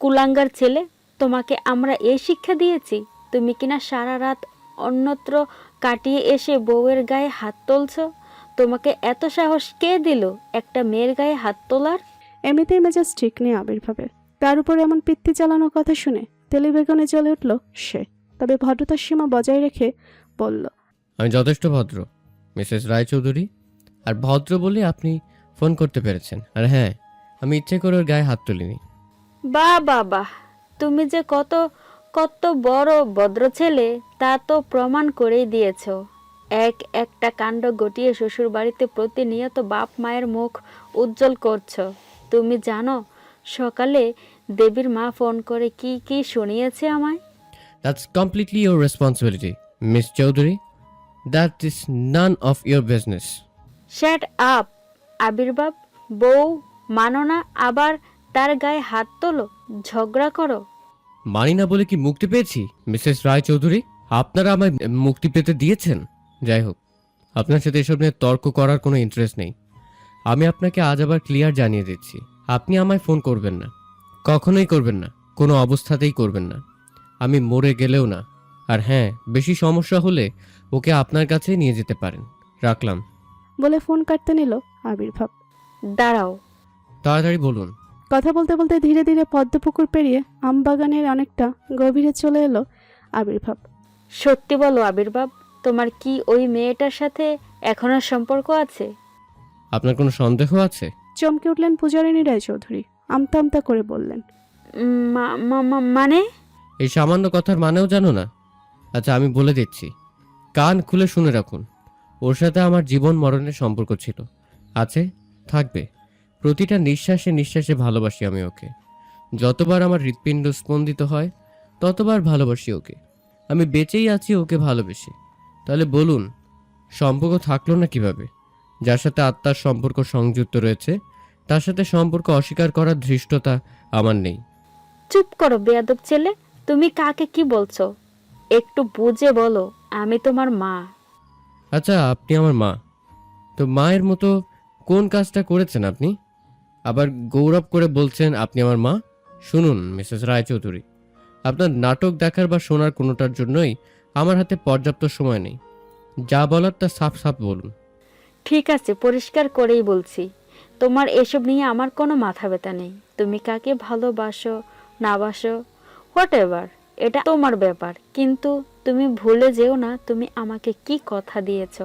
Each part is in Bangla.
কুলাঙ্গার ছেলে, তোমাকে আমরা এই শিক্ষা দিয়েছি? তুমি কিনা সারা রাত অন্যত্র কাটিয়ে এসে বউয়ের গায়ে হাত তুলছ? তোমাকে এত সাহস কে দিল একটা মেয়ের গায়ে হাত তোলার? এমনিতেই মেজাজ ঠিক নেই আবির্ভাবের, তার উপর এমন পিত্তি চালানোর কথা শুনে তেলিবেগুনে জ্বলে উঠল সে। তবে ভদ্রতার সীমা বজায় রেখে বলল, আমি যথেষ্ট ভদ্র মিসেস রায়চৌধুরী, আর ভদ্র বলে আপনি ফোন করতে পেরেছেন। আর হ্যাঁ, আমি ইচ্ছে করে ওর গায়ে হাত তুলিনি। বাহ বাহ বাহ, তুমি যে কত কত বড় ভদ্র ছেলে তা তো প্রমাণ করেই দিয়েছ। একটা কাণ্ড ঘটিয়ে শ্বশুর বাড়িতে প্রতিনিয়ত বাপ মায়ের মুখ উজ্জ্বল করছো। তুমি জানো সকালে দেবীর মা ফোন করে কি কি শুনিয়েছে আমায়? That's completely your responsibility miss Chowdhury, that is none of your business. Shut up Abirbhav, বউ মানো না আবার তার গায়ে হাত তোলো, ঝগড়া করো। মানি না বলে কি মুক্তি পেয়েছি মিসেস রায়চৌধুরী? আপনারা আমায় মুক্তি পেতে দিয়েছেন? যাই হোক, আপনার সাথে এসব নিয়ে তর্ক করার কোনো ইন্টারেস্ট নেই। আমি আপনাকে আজ আবার ক্লিয়ার জানিয়ে দিচ্ছি, আপনি আমায় ফোন করবেন না, কখনোই করবেন না, কোনো অবস্থাতেই করবেন না। আমি মরে গেলেও না। আর হ্যাঁ, বেশি সমস্যা হলে ওকে আপনার কাছে নিয়ে যেতে পারেন। রাখলাম। বলে ফোন কাটতে নিল আবির্ভাব। দাঁড়াও। তাড়াতাড়ি বলুন। কথা বলতে বলতে ধীরে ধীরে পদ্মপুকুর পেরিয়ে আমবাগানের অনেকটা গভীরে চলে এলো আবির্ভাব। সত্যি বলো আবির্ভাব, তোমার কি ওই মেয়েটার সাথে এখনো সম্পর্ক আছে? আপনার কোনো সন্দেহ আছে? চমকে উঠলেন পূজারিণী রায়চৌধুরী, আমতা আমতা করে বললেন, মানে? এই সামান্য কথার মানেও জানো না? আচ্ছা, আমি বলে দিচ্ছি, কান খুলে শুনে রাখুন। ওর সাথে আমার জীবন মরণের সম্পর্ক ছিল, আছে, থাকবে। প্রতিটা নিঃশ্বাসে নিঃশ্বাসে ভালোবাসি আমি ওকে। যতবার আমার হৃৎপিণ্ড স্পন্দিত হয় ততবার ভালোবাসি ওকে। আমি বেঁচেই আছি ওকে ভালোবেসে। তাহলে বলুন, সম্পর্ক থাকলো না কিভাবে? যার সাথে আত্মার সম্পর্ক সংযুক্ত রয়েছে তার সাথে সম্পর্ক অস্বীকার করার ধৃষ্টতা আমার নেই। চুপ করো বেয়াদব ছেলে, তুমি কাকে কি বলছো? একটু বুঝে বলো, আমি তোমার মা। আচ্ছা, আপনি আমার মা, তো মায়ের মতো কোন কাজটা করেছেন আপনি? আবার গৌরব করে বলছেন আপনি আমার মা। শুনুন মিসেস রায়চৌধুরী, আপনার নাটক দেখার বা শোনার কোনোটার জন্যই আমার হাতে পর্যাপ্ত সময় নেই। যা বলার তা সাফ সাফ বলুন। ঠিক আছে, পরিষ্কার করেই বলছি, তোমার এসব নিয়ে আমার কোনো মাথা ব্যথা নেই। তুমি কাকে ভালোবাসো না বাসো, হোয়াট এভার, এটা তোমার ব্যাপার। কিন্তু তুমি ভুলে যেও না তুমি আমাকে কি কথা দিয়েছ।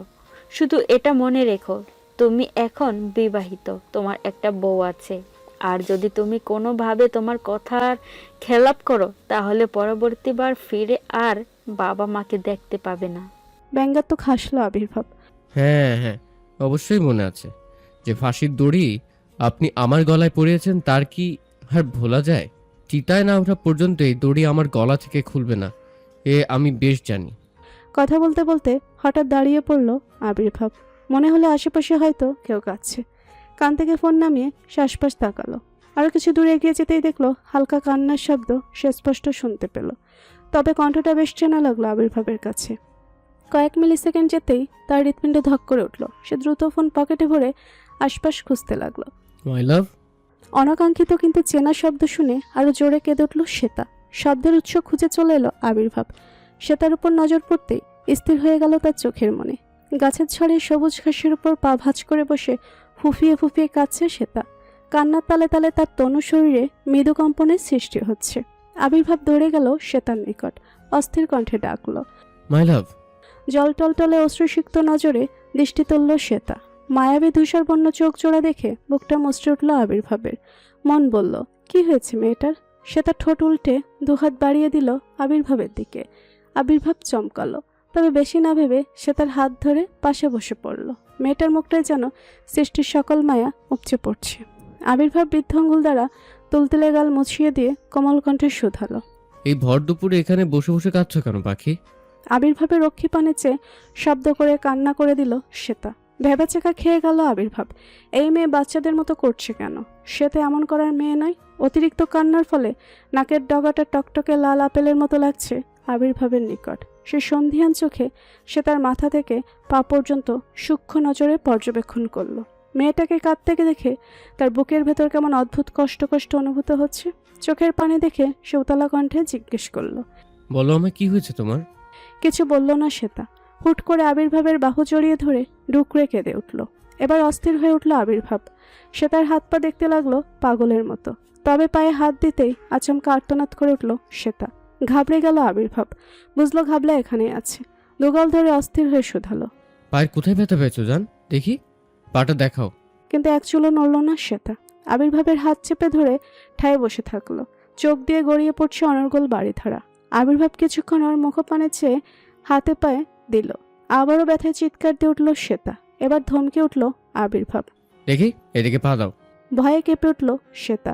শুধু এটা মনে রেখো, তুমি এখন বিবাহিত, তোমার একটা বউ আছে। আর যদি তুমি কোনোভাবে তোমার কথার খেলাপ করো তাহলে পরবর্তীবার ফিরে আর বাবা মাকে দেখতে পাবে না। ব্যঙ্গাত্মক হাসলো আবির্ভাব। হ্যাঁ হ্যাঁ, অবশ্যই মনে আছে যে ফাঁসির দড়ি আপনি আমার গলায় পরিয়েছেন, তার কি আর ভোলা যায়? চিতায় না ওঠা পর্যন্ত এই দড়ি আমার গলা থেকে খুলবে না, এ আমি বেশ জানি। কথা বলতে বলতে হঠাৎ দাঁড়িয়ে পড়ল আবির্ভাব। মনে হলো আশেপাশে হয়তো কেউ কাঁদছে। কান থেকে ফোন নামিয়ে সে আশপাশ তাকালো। আরও কিছু দূরে এগিয়ে যেতেই দেখলো হালকা কান্নার শব্দ সে স্পষ্ট শুনতে পেল। তবে কণ্ঠটা বেশ চেনা লাগলো আবির্ভাবের কাছে। কয়েক মিলি সেকেন্ড যেতেই তার হৃৎপিণ্ড ধক করে উঠল। সে দ্রুত ফোন পকেটে ভরে আশপাশ খুঁজতে লাগলো। মাই লাভ। অনাকাঙ্ক্ষিত কিন্তু চেনা শব্দ শুনে আরো জোরে কেঁদে উঠল শ্বেতা। শব্দের উৎস খুঁজে চলে এলো আবির্ভাব। শ্বেতার উপর নজর পড়তেই স্থির হয়ে গেল তার চোখের মনে। গাছের ঝড়ে সবুজ ঘাসের উপর পা ভাঁজ করে বসে ফুফিয়ে ফুফিয়ে কাঁদছে শ্বেতা। কান্নার তালে তালে তার তনু শরীরে মৃদু কম্পনের সৃষ্টি হচ্ছে। আবির্ভাব দৌড়ে গেল শ্বেতার নিকট, অস্থির কণ্ঠে ডাকলো, মাই লাভ। জল টলটলে অশ্রুসিক্ত নজরে দৃষ্টি তুলল শ্বেতা। মায়াবী ধূসর বন্য চোখ জোড়া দেখে বুকটা মুচড়ে উঠল আবির্ভাবের। মন বলল, কি হয়েছে মেয়েটার? শ্বেতা ঠোঁট উল্টে দুহাত বাড়িয়ে দিল আবির্ভাবের দিকে। আবির্ভাব চমকালো, তবে বেশি না ভেবে সে তার হাত ধরে পাশে বসে পড়ল। মেয়েটার মুখটায় যেন সৃষ্টির সকল মায়া উপচে পড়ছে। আবির্ভাব বৃদ্ধ আঙ্গুল দ্বারা তুলতুলে গাল মুছিয়ে দিয়ে কোমল কণ্ঠে শুধালো, এই ভর দুপুরে এখানে বসে বসে কাঁদছো কেন পাখি? আবির্ভাবের রক্ষীপানে চেয়ে শব্দ করে কান্না করে দিল শ্বেতা। ভেবাচেকা খেয়ে গেল আবির্ভাব। এই মেয়ে বাচ্চাদের মতো করছে কেন? শ্বেতা এমন করার মেয়ে নয়। অতিরিক্ত কান্নার ফলে নাকের ডগাটা টকটকে লাল আপেলের মতো লাগছে আবির্ভাবের নিকট। সে সন্ধিহান চোখে সে তার মাথা থেকে পা পর্যন্ত সূক্ষ্ম নজরে পর্যবেক্ষণ করলো। মেয়েটাকে কাঁদতে দেখে তার বুকের ভেতর কেমন অদ্ভুত কষ্ট কষ্ট অনুভূত হচ্ছে। চোখের পানি দেখে সে উতলা কণ্ঠে জিজ্ঞেস করলো। বলো আমায়, কি হয়েছে তোমার? কিছু বলল না শ্বেতা। হুট করে আবির্ভাবের বাহু জড়িয়ে ধরে ডুকরে কেঁদে উঠল। এবার অস্থির হয়ে উঠল আবির্ভাব। শ্বেতার হাত পা দেখতে লাগলো পাগলের মতো। তবে পায়ে হাত দিতেই আচমকা আর্তনাদ করে উঠল শ্বেতা। ঘাবড়ে গেল আবির্ভাব। বুঝলো ঘাবলা এখানেই আছে। দুগাল ধরে অস্থির হয়ে শুধালো। পায়ের কোথায় ব্যথা পেয়েছো জান? দেখি, পাটা দেখাও। কিন্তু এক চুলও নড়ল না শ্বেতা। আবির্ভাবের হাত চেপে ধরে ঠায় বসে থাকলো। চোখ দিয়ে গড়িয়ে পড়ছে অনর্গল বাড়িধারা। আবির্ভাব কিছুক্ষণ ওর মুখপানে চেয়ে হাতে পায়ে দিল। আবারও ব্যথায় চিৎকার দিয়ে উঠল শ্বেতা। এবার ধমকে উঠল আবির্ভাব। দেখি, এদিকে পা দাও। ভয়ে কেঁপে উঠল শ্বেতা।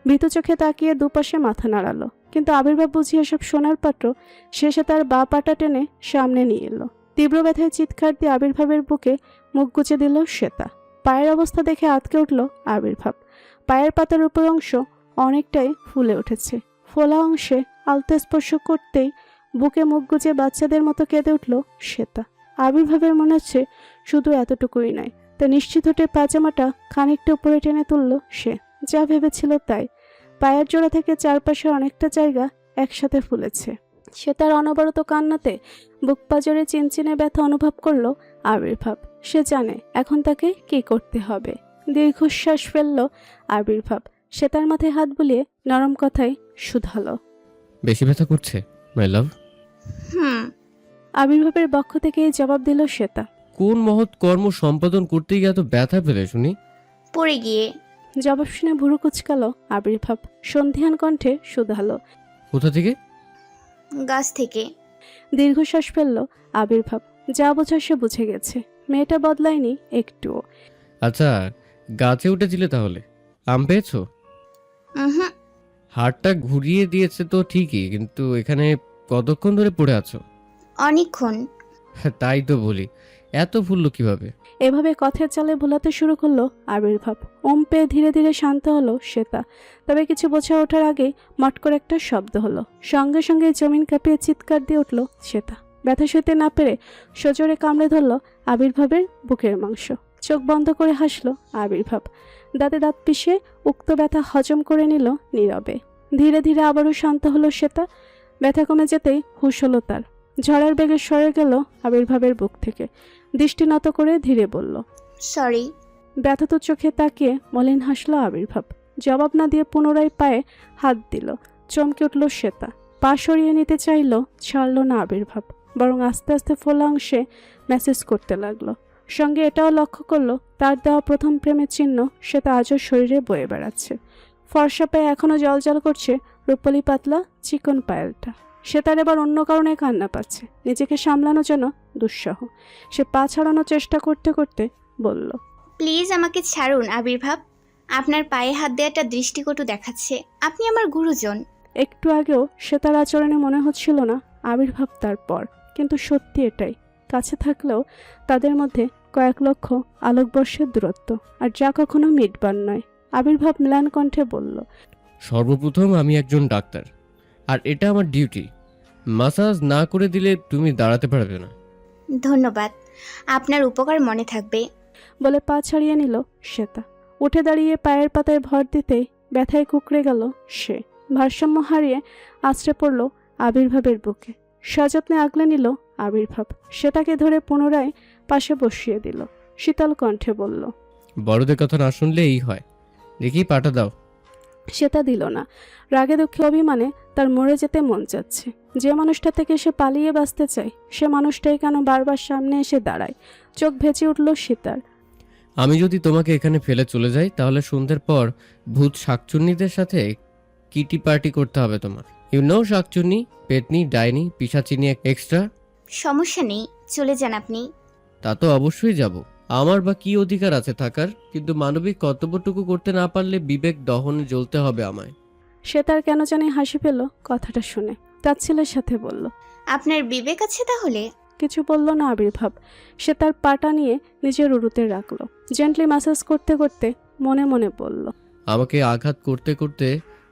ভীতু চোখে তাকিয়ে দুপাশে মাথা নাড়ালো। কিন্তু আবির্ভাব বুঝি এসব শোনার পাত্র। শেষে তার বা পাটা টেনে সামনে নিয়ে এলো। তীব্র ব্যথায় চিৎকার দিয়ে আবির্ভাবের বুকে মুখ গুজে দিল শ্বেতা। পায়ের অবস্থা দেখে আঁতকে উঠল আবির্ভাব। পায়ের পাতার উপর অংশ অনেকটাই ফুলে উঠেছে। ফোলা অংশে আলতো স্পর্শ করতেই বুকে মুখ গুজে বাচ্চাদের মতো কেঁদে উঠল শ্বেতা। আবির্ভাবের মনে হচ্ছে শুধু এতটুকুই নয়, তা নিশ্চিত হতে পাজামাটা খানিকটা উপরে টেনে তুলল সে। যা ভেবেছিল তাই। পায়ের জোড়া থেকে চারপাশে অনেকটা জায়গা একসাথে ফুলেছে। সে তার অনবরত কান্নাতে বুক পাজরে চিনচিনে ব্যথা অনুভব করল আবির্ভাব। সে জানে এখন তাকে কি করতে হবে। দীর্ঘশ্বাস ফেলল আবির্ভাব। সে তার মাথায় হাত বুলিয়ে নরম কথায় শুধালো। বেশি ব্যথা করছে মাই লাভ? আবির্ভাবের বক্ষ থেকে এই জবাব দিল শ্বেতা। কোন মহৎ কর্ম সম্পাদন করতে গিয়ে এত ব্যথা পেলে শুনি? পড়ে গিয়ে। জবাব শুনে ভুরু কুচকালো আবির্ভাব। সন্ধিহান কণ্ঠে শুধালো। কোথা থেকে? গাছ থেকে। দীর্ঘশ্বাস ফেলল আবির্ভাব। যা বোঝার সে বুঝে গেছে। মেয়েটা বদলায়নি একটুও। আচ্ছা, গাছে উঠেছিলে তাহলে? আম পেয়েছো? হুম। হাড়টা ঘুরিয়ে দিয়েছে তো ঠিকই, কিন্তু এখানে কতক্ষণ ধরে পড়ে আছো? অনেকক্ষণ। তাই তো বলি, এত ফুললো কিভাবে? এভাবে কথার চালে ভোলাতে শুরু করলো আবির্ভাব। ওম পেয়ে ধীরে ধীরে শান্ত হলো শ্বেতা। তবে কিছু বোঝা ওঠার আগেই মট করে একটা শব্দ হলো। সঙ্গে সঙ্গে জমিন কাঁপিয়ে চিৎকার দিয়ে উঠল শ্বেতা। ব্যথা সইতে না পেরে সজোরে কামড়ে ধরল আবির্ভাবের বুকের মাংস। চোখ বন্ধ করে হাসলো আবির্ভাব। দাঁতে দাঁত পিষে উক্ত ব্যথা হজম করে নিল নীরবে। ধীরে ধীরে আবারও শান্ত হলো শ্বেতা। ব্যথা কমে যেতেই হুঁশ হলো তার। ঝড়ের বেগে সরে গেল আবির্ভাবের বুক থেকে। দৃষ্টি নত করে ধীরে বলল, সরি। ব্যথাত চোখে তাকিয়ে মলিন হাসল আবির্ভাব। জবাব না দিয়ে পুনরায় পায়ে হাত দিল। চমকে উঠল শ্বেতা। পা সরিয়ে নিতে চাইল, ছাড়ল না আবির্ভাব, বরং আস্তে আস্তে ফোলা অংশে মেসেজ করতে লাগলো। সঙ্গে এটাও লক্ষ্য করলো তার দেওয়া প্রথম প্রেমের চিহ্ন শ্বেতা আজও শরীরে বয়ে বেড়াচ্ছে। ফর্সা পায়ে এখনও জলজল করছে রূপলি পাতলা চিকন পায়েলটা। সে তার এবার অন্য কারণে কান্না পাচ্ছে। নিজেকে সামলানোর জন্য দুঃসহ। সে পা ছাড়ানোর চেষ্টা করতে করতে বলল, প্লিজ আমাকে ছাড়ুন আবির্ভাব। আপনার পায়ে হাত দেওয়াটা দৃষ্টিকটু দেখাচ্ছে। আপনি আমার গুরুজন। একটু আগেও সে তার আচরণে মনে হচ্ছিল না আবির্ভাব তার পর, কিন্তু সত্যি এটাই। কাছে থাকলেও তাদের মধ্যে কয়েক লক্ষ আলোকবর্ষের দূরত্ব, আর যা কখনো মিটবার নয়। আবির্ভাব ম্লান কণ্ঠে বলল, সর্বপ্রথম আমি একজন ডাক্তার, আর এটা আমার ডিউটি। মাসাজ না করে দিলে তুমি দাঁড়াতে পারবে না। ধন্যবাদ, আপনার উপকার মনে থাকবে। বলে পা ছাড়িয়ে নিল শ্বেতা। উঠে দাঁড়িয়ে পায়ের পাতায় ভর দিতেই ব্যথায় কুঁকড়ে গেল সে। ভারসাম্য হারিয়ে আছড়ে পড়ল আবির্ভাবের বুকে। সযত্নে আগলে নিল আবির্ভাব। শ্বেতাকে ধরে পুনরায় পাশে বসিয়ে দিল। শীতল কণ্ঠে বলল, বড়দের কথা না শুনলে এই হয়। দেখি পাটা দাও। শ্বেতা দিল না। রাগে দুঃখে অভিমানে তার মরে যেতে মন চাচ্ছে। যে মানুষটা থেকে সে পালিয়ে বাঁচতে চায়, সে মানুষটাই কেন বারবার সামনে এসে দাঁড়ায়। চোখ ভেজে উঠল সীতার। আমি যদি তোমাকে এখানে ফেলে চলে যাই, তাহলে সন্ধ্যের পর ভূত শাকচুন্নিদের সাথে কিটি পার্টি করতে হবে তোমার। ইউ নো শাকচুন্নি, পেতনি, ডাইনি, পিশাচিনি এক্সট্রা। সমস্যা নেই, চলে যান আপনি। তা তো অবশ্যই যাব। আমার বা কি অধিকার আছে থাকার? কিন্তু মানবিক কর্তব্যটুকু করতে না পারলে বিবেক দহনে জ্বলতে হবে আমায়। সে তার কেন জানি হাসি পেল কথাটা শুনে। তার ছেলের সাথে বলল, আপনার বিবেক আছে তাহলে? কিছু বলল না আবির্ভাব। সে তার পাটা নিয়ে নিজের উরুতে রাখলো। জেন্টলি ম্যাসাজ করতে করতে মনে মনে বলল, আমাকে আঘাত করতে করতে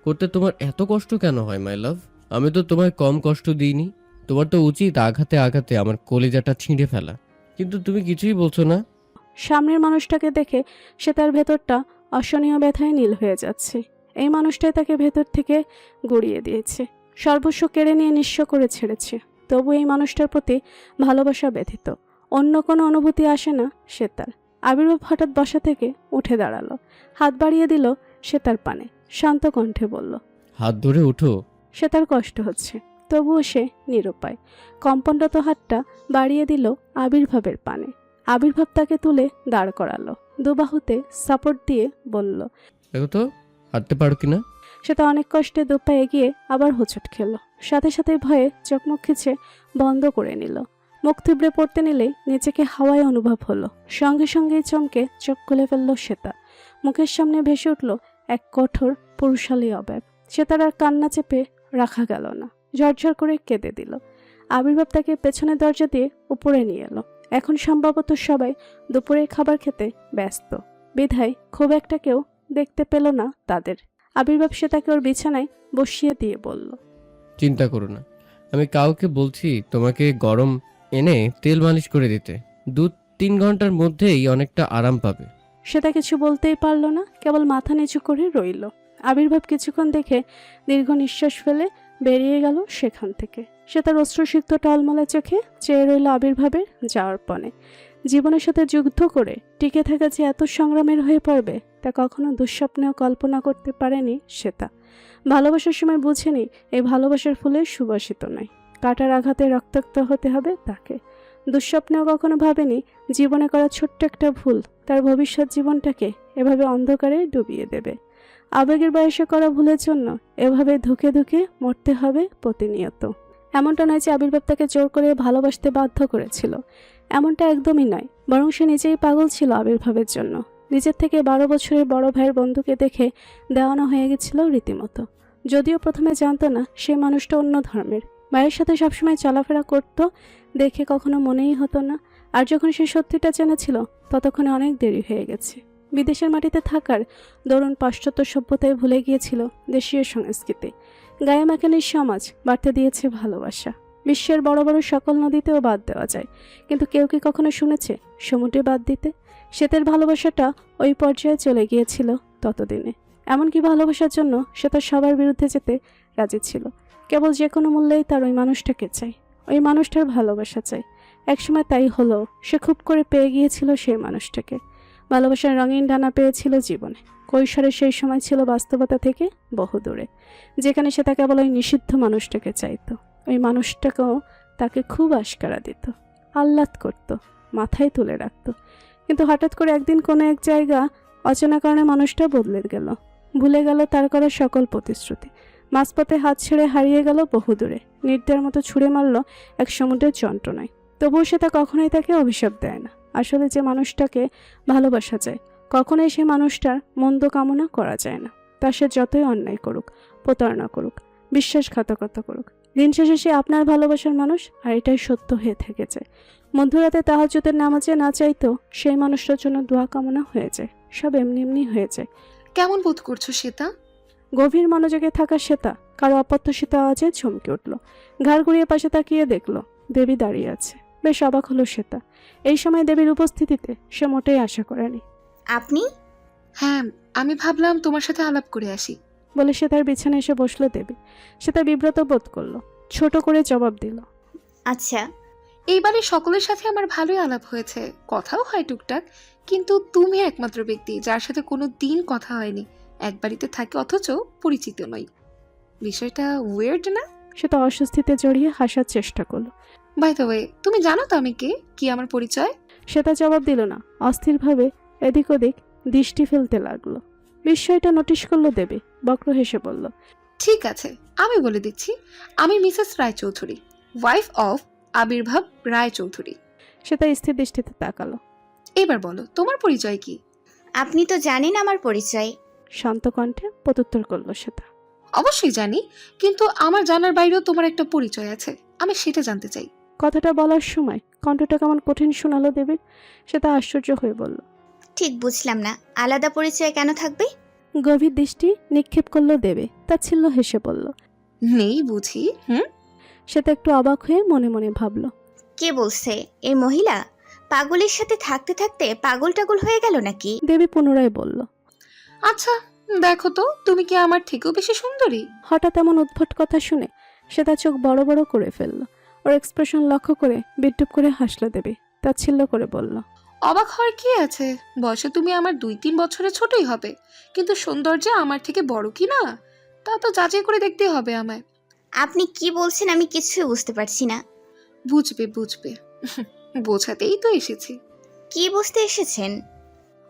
করতে তোমার এত কষ্ট কেন হয় মাই লাভ? আমি তো তোমায় কম কষ্ট দিইনি। তোমার তো উচিত আঘাতে আঘাতে আমার কলিজাটা ছিঁড়ে ফেলা, কিন্তু তুমি কিছুই বলছো না। সামনের মানুষটাকে দেখে সে তার ভেতরটা অসহনীয় ব্যথায় নীল হয়ে যাচ্ছে। এই মানুষটাই তাকে ভেতর থেকে গড়িয়ে দিয়েছে, সর্বস্ব কেড়ে নিয়ে নিঃস্ব করে ছেড়েছে। তবু এই মানুষটার প্রতি ভালোবাসা ব্যথিত অন্য কোনো অনুভূতি আসে না সে তার। আবির্ভাব হঠাৎ বসা থেকে উঠে দাঁড়ালো, হাত বাড়িয়ে দিল সে তার পানে, শান্ত কণ্ঠে বলল, হাত ধরে উঠো। সে তার কষ্ট হচ্ছে, তবুও সে নিরুপায়। কম্পনরত হাতটা বাড়িয়ে দিল আবির্ভাবের পানে। আবির্ভাব তাকে তুলে দাঁড় করালো, দুবাহুতে সাপোর্ট দিয়ে বলল, দেখো তো হাঁটতে পারো কিনা। সে তা অনেক কষ্টে দুপা এগিয়ে আবার হোঁচট খেল, সাথে সাথে ভয়ে চোখমুখ খিচে বন্ধ করে নিল। মুখ থুবড়ে পড়তে নিলেই নিজেকে হাওয়ায় অনুভব হলো, সঙ্গে সঙ্গেই চমকে চোখ খুলে ফেলল শ্বেতা। মুখের সামনে ভেসে উঠল এক কঠোর পুরুষালী অবয়ব। শ্বেতার আর কান্না চেপে রাখা গেল না, ঝরঝর করে কেঁদে দিল। আবির্ভাব তাকে পেছনের দরজা দিয়ে উপরে নিয়ে এলো। এখন সম্ভবত সবাই দুপুরের খাবার খেতে ব্যস্ত, বিধায় খুব একটা কেউ দেখতে পেল না তাদের। আবির্ভাব শ্বেতাকে ওর বিছানায় বসিয়ে দিয়ে বলল, চিন্তা করো না, আমি কাউকে বলছি তোমাকে গরম এনে তেল মালিশ করে দিতে। 2-3 ঘন্টার মধ্যেই অনেকটা আরাম পাবে। শ্বেতা কিছু বলতেই পারল না, কেবল মাথা নিচু করে রইল। আবির্ভাব কিছুক্ষণ দেখে দীর্ঘ নিঃশ্বাস ফেলে বেরিয়ে গেল সেখান থেকে। সে তার অশ্রুসিক্ত টলমলে চোখে চেয়ে রইল আবির্ভাবের যাওয়ার পনে। জীবনের সাথে যুদ্ধ করে টিকে থাকা যে এত সংগ্রামের হয়ে পড়বে তা কখনো দুঃস্বপ্নেও কল্পনা করতে পারেনি শ্বেতা। ভালোবাসার সময় বুঝেনি এই ভালোবাসার ফুলে সুবাসিত নয়, কাটার আঘাতে রক্তাক্ত হতে হবে তাকে। দুঃস্বপ্নেও কখনো ভাবেনি জীবনে করা ছোট্ট একটা ভুল তার ভবিষ্যৎ জীবনটাকে এভাবে অন্ধকারে ডুবিয়ে দেবে। আবেগের বয়সে করা ভুলের জন্য এভাবে ধুকে ধুকে মরতে হবে প্রতিনিয়ত। এমনটা নয় যে আবির্ভাব তাকে জোর করে ভালোবাসতে বাধ্য করেছিল, এমনটা একদমই নয়, বরং সে নিজেই পাগল ছিল আবির্ভাবের জন্য। নিজের থেকে 12 বছরের বড় ভাইয়ের বন্ধুকে দেখে দেওয়ানো হয়ে গেছিল রীতিমতো। যদিও প্রথমে জানতো না সেই মানুষটা অন্য ধর্মের, ভাইয়ের সাথে সবসময় চলাফেরা করতো দেখে কখনো মনেই হতো না। আর যখন সে সত্যিটা জেনেছিল ততক্ষণে অনেক দেরি হয়ে গেছে। বিদেশের মাটিতে থাকার দরুন পাশ্চাত্য সভ্যতায় ভুলে গিয়েছিল দেশীয় সংস্কৃতি। গায়ে মাখানির সমাজ বাড়তে দিয়েছে ভালোবাসা। বিশ্বের বড় বড় সকল নদীতেও বাদ দেওয়া যায়, কিন্তু কেউ কি কখনো শুনেছে সমুদ্রে বাদ দিতে? শ্বেতের ভালোবাসাটা ওই পর্যায়ে চলে গিয়েছিল ততদিনে। এমনকি ভালোবাসার জন্য সে তার সবার বিরুদ্ধে যেতে রাজি ছিল, কেবল যে কোনো মূল্যেই তার ওই মানুষটাকে চাই, ওই মানুষটার ভালোবাসা চাই। একসময় তাই হলো, সে খুব করে পেয়ে গিয়েছিল সেই মানুষটাকে। ভালোবাসার রঙিন ডানা পেয়েছিল জীবনে। কৈশোরের সেই সময় ছিল বাস্তবতা থেকে বহু দূরে, যেখানে সে তা কেবল ওই নিষিদ্ধ মানুষটাকে চাইতো। ওই মানুষটাকেও তাকে খুব আশকারা দিত, আহ্লাদ করত, মাথায় তুলে রাখত। কিন্তু হঠাৎ করে একদিন কোনো এক জায়গা অচেনা কারণে মানুষটা বদলে গেল, ভুলে গেল তার করা সকল প্রতিশ্রুতি। মাঝপথে হাত ছেড়ে হারিয়ে গেল বহু দূরে, নির্দার মতো ছুঁড়ে মারল এক সমুদ্রের যন্ত্রণায়। তবুও সে তা কখনোই তাকে অভিশাপ দেয় না। আসলে যে মানুষটাকে ভালোবাসা যায়, কখনোই সে মানুষটার মন্দ কামনা করা যায় না। তা সে যতই অন্যায় করুক, প্রতারণা করুক, বিশ্বাসঘাতকতা করুক, দিন শেষে সে আপনার ভালোবাসার মানুষ, আর এটাই সত্য হয়ে থেকেছে। মধ্যরাতে তাহাজ্জুদের নামাজে না চাইতেও সেই মানুষটার জন্য দোয়া কামনা হয়ে যায়, সব এমনি এমনি হয়ে যায়। কেমন বোধ করছো শ্বেতা? গভীর মনোযোগে থাকা শ্বেতা কারো অপ্রত্যাশিত আওয়াজে চমকে উঠল। ঘাড় ঘুরিয়ে পাশে তাকিয়ে দেখল দেবী দাঁড়িয়ে আছে। বেশ অবাক হলো শ্বেতা, এই সময় দেবীর উপস্থিতিতে সে মোটেই আশা করেনি। আপনি? হ্যাঁ, আমি ভাবলাম তোমার সাথে আলাপ করে আসি। বলে সে তার বিছানায় এসে বসলো দেবী। সে তার বিব্রত বোধ করলো, ছোট করে জবাব দিল, আচ্ছা। এইবারে সকলের সাথে আমার ভালোই আলাপ হয়েছে, কথাও হয় টুকটাক, কিন্তু তুমি একমাত্র ব্যক্তি যার সাথে কোনো দিন কথা হয়নি, এক বাড়িতে থাকে অথচ পরিচিত নই। বিষয়টা ওয়েয়ার্ড না? সে তো অস্বস্তিতে জড়িয়ে হাসার চেষ্টা করলো। বাই দ্য ওয়ে, তুমি জানো তো আমি কে, কি আমার পরিচয়? সে তার জবাব দিল না, অস্থিরভাবে এদিক ওদিক দৃষ্টি ফেলতে লাগলো। বিস্ময়টা নোটিশ করলো দেবী, বক্র হেসে বলল, ঠিক আছে, আমি বলে দিচ্ছি, আমি মিসেস রায়চৌধুরী, ওয়াইফ অফ আবির্ভাব রায়চৌধুরী। সে তার স্থির দৃষ্টিতে তাকালো। এবার বলো তোমার পরিচয় কি? আপনি তো জানেন আমার পরিচয়। শান্ত কণ্ঠে প্রত্যুত্তর করলো শ্বেতা। অবশ্যই জানি, কিন্তু আমার জানার বাইরেও তোমার একটা পরিচয় আছে, আমি সেটা জানতে চাই। কথাটা বলার সময় কণ্ঠটা কেমন কঠিন শোনালো দেবীর। সে তা আশ্চর্য হয়ে বলল, ঠিক বুঝলাম না, আলাদা পরিচয় কেন থাকবে? গভীর দৃষ্টি নিক্ষেপ করলো দেবে, তাচ্ছিল্য হেসে বলল। নেই বুঝি? সে তো একটু অবাক হয়ে মনে মনে ভাবল, কে বলছে? এই মহিলা পাগলের সাথে থাকতে থাকতে পাগল টাগল হয়ে গেল নাকি? দেবী পুনরায় বলল, আচ্ছা, দেখো তো, তুমি কি আমার থেকেও বেশি সুন্দরী? হঠাৎ এমন উদ্ভট কথা শুনে শ্বেতা চোখ বড় বড় করে ফেলল। ওর এক্সপ্রেশন লক্ষ্য করে বিদ্রুপ করে হাসল দেবী। তাচ্ছিল্য করে বলল, অবাক হওয়ার কি আছে? বয়সে তুমি আমার 2-3 বছরের ছোটই হবে, কিন্তু সৌন্দর্যে আমার থেকে বড় কি না তা তো যাচাই করে দেখতে হবে আমায়। আপনি কি বলছেন আমি কিছুই বুঝতে পারছি না। বুঝবে বুঝবে, বোঝাতেই তো এসেছি। কি বুঝতে এসেছেন?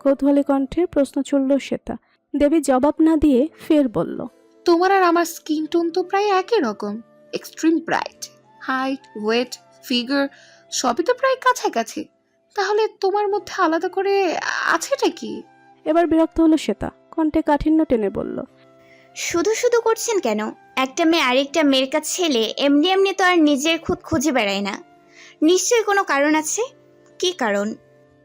কৌতূহলী কণ্ঠে প্রশ্ন চলল শ্বেতা। দেবী জবাব না দিয়ে ফের বলল, তোমার আর আমার স্কিন টোন তো প্রায় একই রকম, extreme bright, height, weight, figure সবই তো প্রায় কাছাকাছি। তাহলে তোমার মধ্যে আলাদা করে আছেটা কি? এবার বিরক্ত হলো শ্বেতা, কণ্ঠে কাঠিন্য টেনে বলল, শুধু শুধু করছেন কেন? একটা মেয়ে আরেকটা মেয়ের কাছে ছেলে এমনি এমনি তো আর নিজের খুদ খুঁজে বেড়ায় না। নিশ্চয়ই কোনো কারণ আছে। কি কারণ?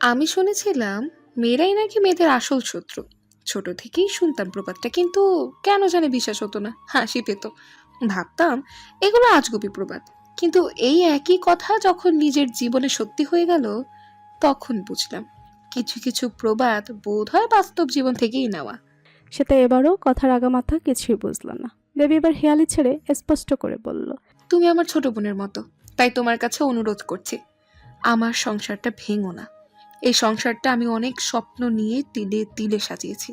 আমি শুনেছিলাম মেয়েরাই নাকি মেয়েদের আসল শত্রু। ছোট থেকেই শুনতাম প্রবাদটা, কিন্তু কেন জানি বিশ্বাস হতো না, হাসি পেত। ভাবতাম এগুলো আজগুবি প্রবাদ, কিন্তু এই একই কথা যখন নিজের জীবনে সত্যি হয়ে গেল তখন বুঝলাম কিছু কিছু প্রবাদ বোধ হয় বাস্তব জীবন থেকেই নেওয়া। শ্বেতা এবারও কথার আগামাথা কিছুই বুঝল না। দেবী এবার হেয়ালি ছেড়ে স্পষ্ট করে বলল, তুমি আমার ছোট বোনের মতো, তাই তোমার কাছে অনুরোধ করছি, আমার সংসারটা ভেঙো না। এই সংসারটা আমি অনেক স্বপ্ন নিয়ে তিলে তিলে সাজিয়েছি।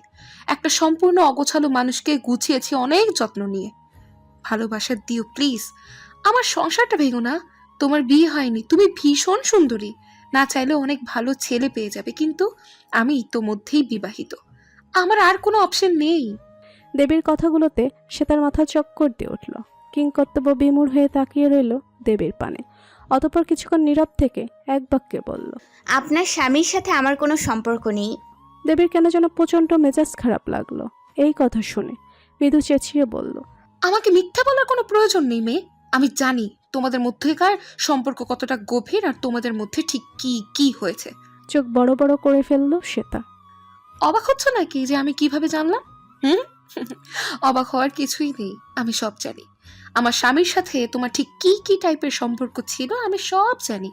একটা সম্পূর্ণ অগোছালো মানুষকে গুছিয়েছি অনেক যত্ন নিয়ে। ভালোবাসা দিও প্লিজ, আমার সংসারটা ভেঙো না। তোমার বিয়ে হয়নি, তুমি ভীষণ সুন্দরী, না চাইলে অনেক ভালো ছেলে পেয়ে যাবে, কিন্তু আমি ইতোমধ্যেই বিবাহিত, আমার আর কোনো অপশন নেই। দেবীর কথাগুলোতে শ্বেতার মাথা চক্কর দিয়ে উঠল। কিংকর্তব্য বিমূঢ় হয়ে তাকিয়ে রইল দেবীর পানে। অতঃপর কিছুক্ষণ নীরব থেকে এক বাক্যে বলল, আপনার স্বামীর সাথে আমার কোনো সম্পর্ক নেই। দেবীর কেন যেন প্রচণ্ড মেজাজ খারাপ লাগলো এই কথা শুনে। মৃদু চেঁচিয়ে বলল, আমাকে মিথ্যা বলার কোনো প্রয়োজন নেই মেয়ে, আমি জানি তোমাদের মধ্যেকার সম্পর্ক কতটা গভীর আর তোমাদের মধ্যে ঠিক কি কি হয়েছে। চোখ বড় বড় করে ফেলল শ্বেতা। অবাক হচ্ছ নাকি যে আমি কিভাবে জানলাম? অবাক হওয়ার কিছুই নেই, আমি সব জানি। আমার স্বামীর সাথে তোমার ঠিক কি কি টাইপের সম্পর্ক ছিল আমি সব জানি।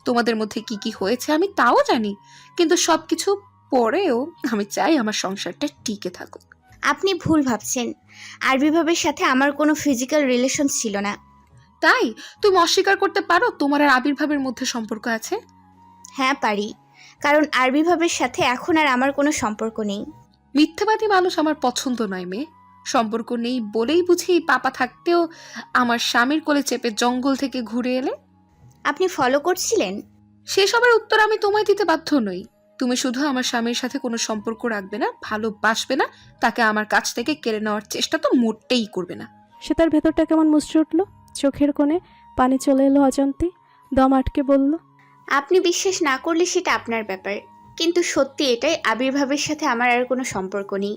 তোমাদের মধ্যে কি কি হয়েছে আমি তাও জানি, কিন্তু সবকিছু পরেও আমি চাই আমার সংসারটা টিকে থাকুক। আপনি ভুল ভাবছেন। আরবিভাবের সাথে আমার কোনো ফিজিক্যাল রিলেশন ছিল না। তাই তুমি অস্বীকার করতে পারো তোমার আর আবির্ভাবের মধ্যে সম্পর্ক আছে? হ্যাঁ পারি, কারণ আরবিভাবের সাথে এখন আর আমার কোনো সম্পর্ক নেই। মিথ্যাবাদী মানুষ আমার পছন্দ নয় মেয়ে। সম্পর্ক নেই বলেই বুঝি পাপা থাকতেও আমার স্বামীর কোলে চেপে জঙ্গল থেকে ঘুরে এলে। আপনি ফলো করছিলেন? সেসবের উত্তর আমি তোমায় দিতে বাধ্য নই। তুমি শুধু আমার স্বামীর সাথে কোনো সম্পর্ক রাখবে না, ভালোবাসবে না, তাকে আমার কাছ থেকে কেড়ে নেওয়ার চেষ্টা তো মোটেই করবে না। শ্বেতার ভেতরটা কেমন মুচড়ে উঠল। চোখের কোণে পানি চলে এলো অজান্তে। দম আটকে বলল, আপনি বিশ্বাস না করলে সেটা আপনার ব্যাপার, কিন্তু সত্যি এটাই, আবির্ভাবের সাথে আমার আর কোনো সম্পর্ক নেই।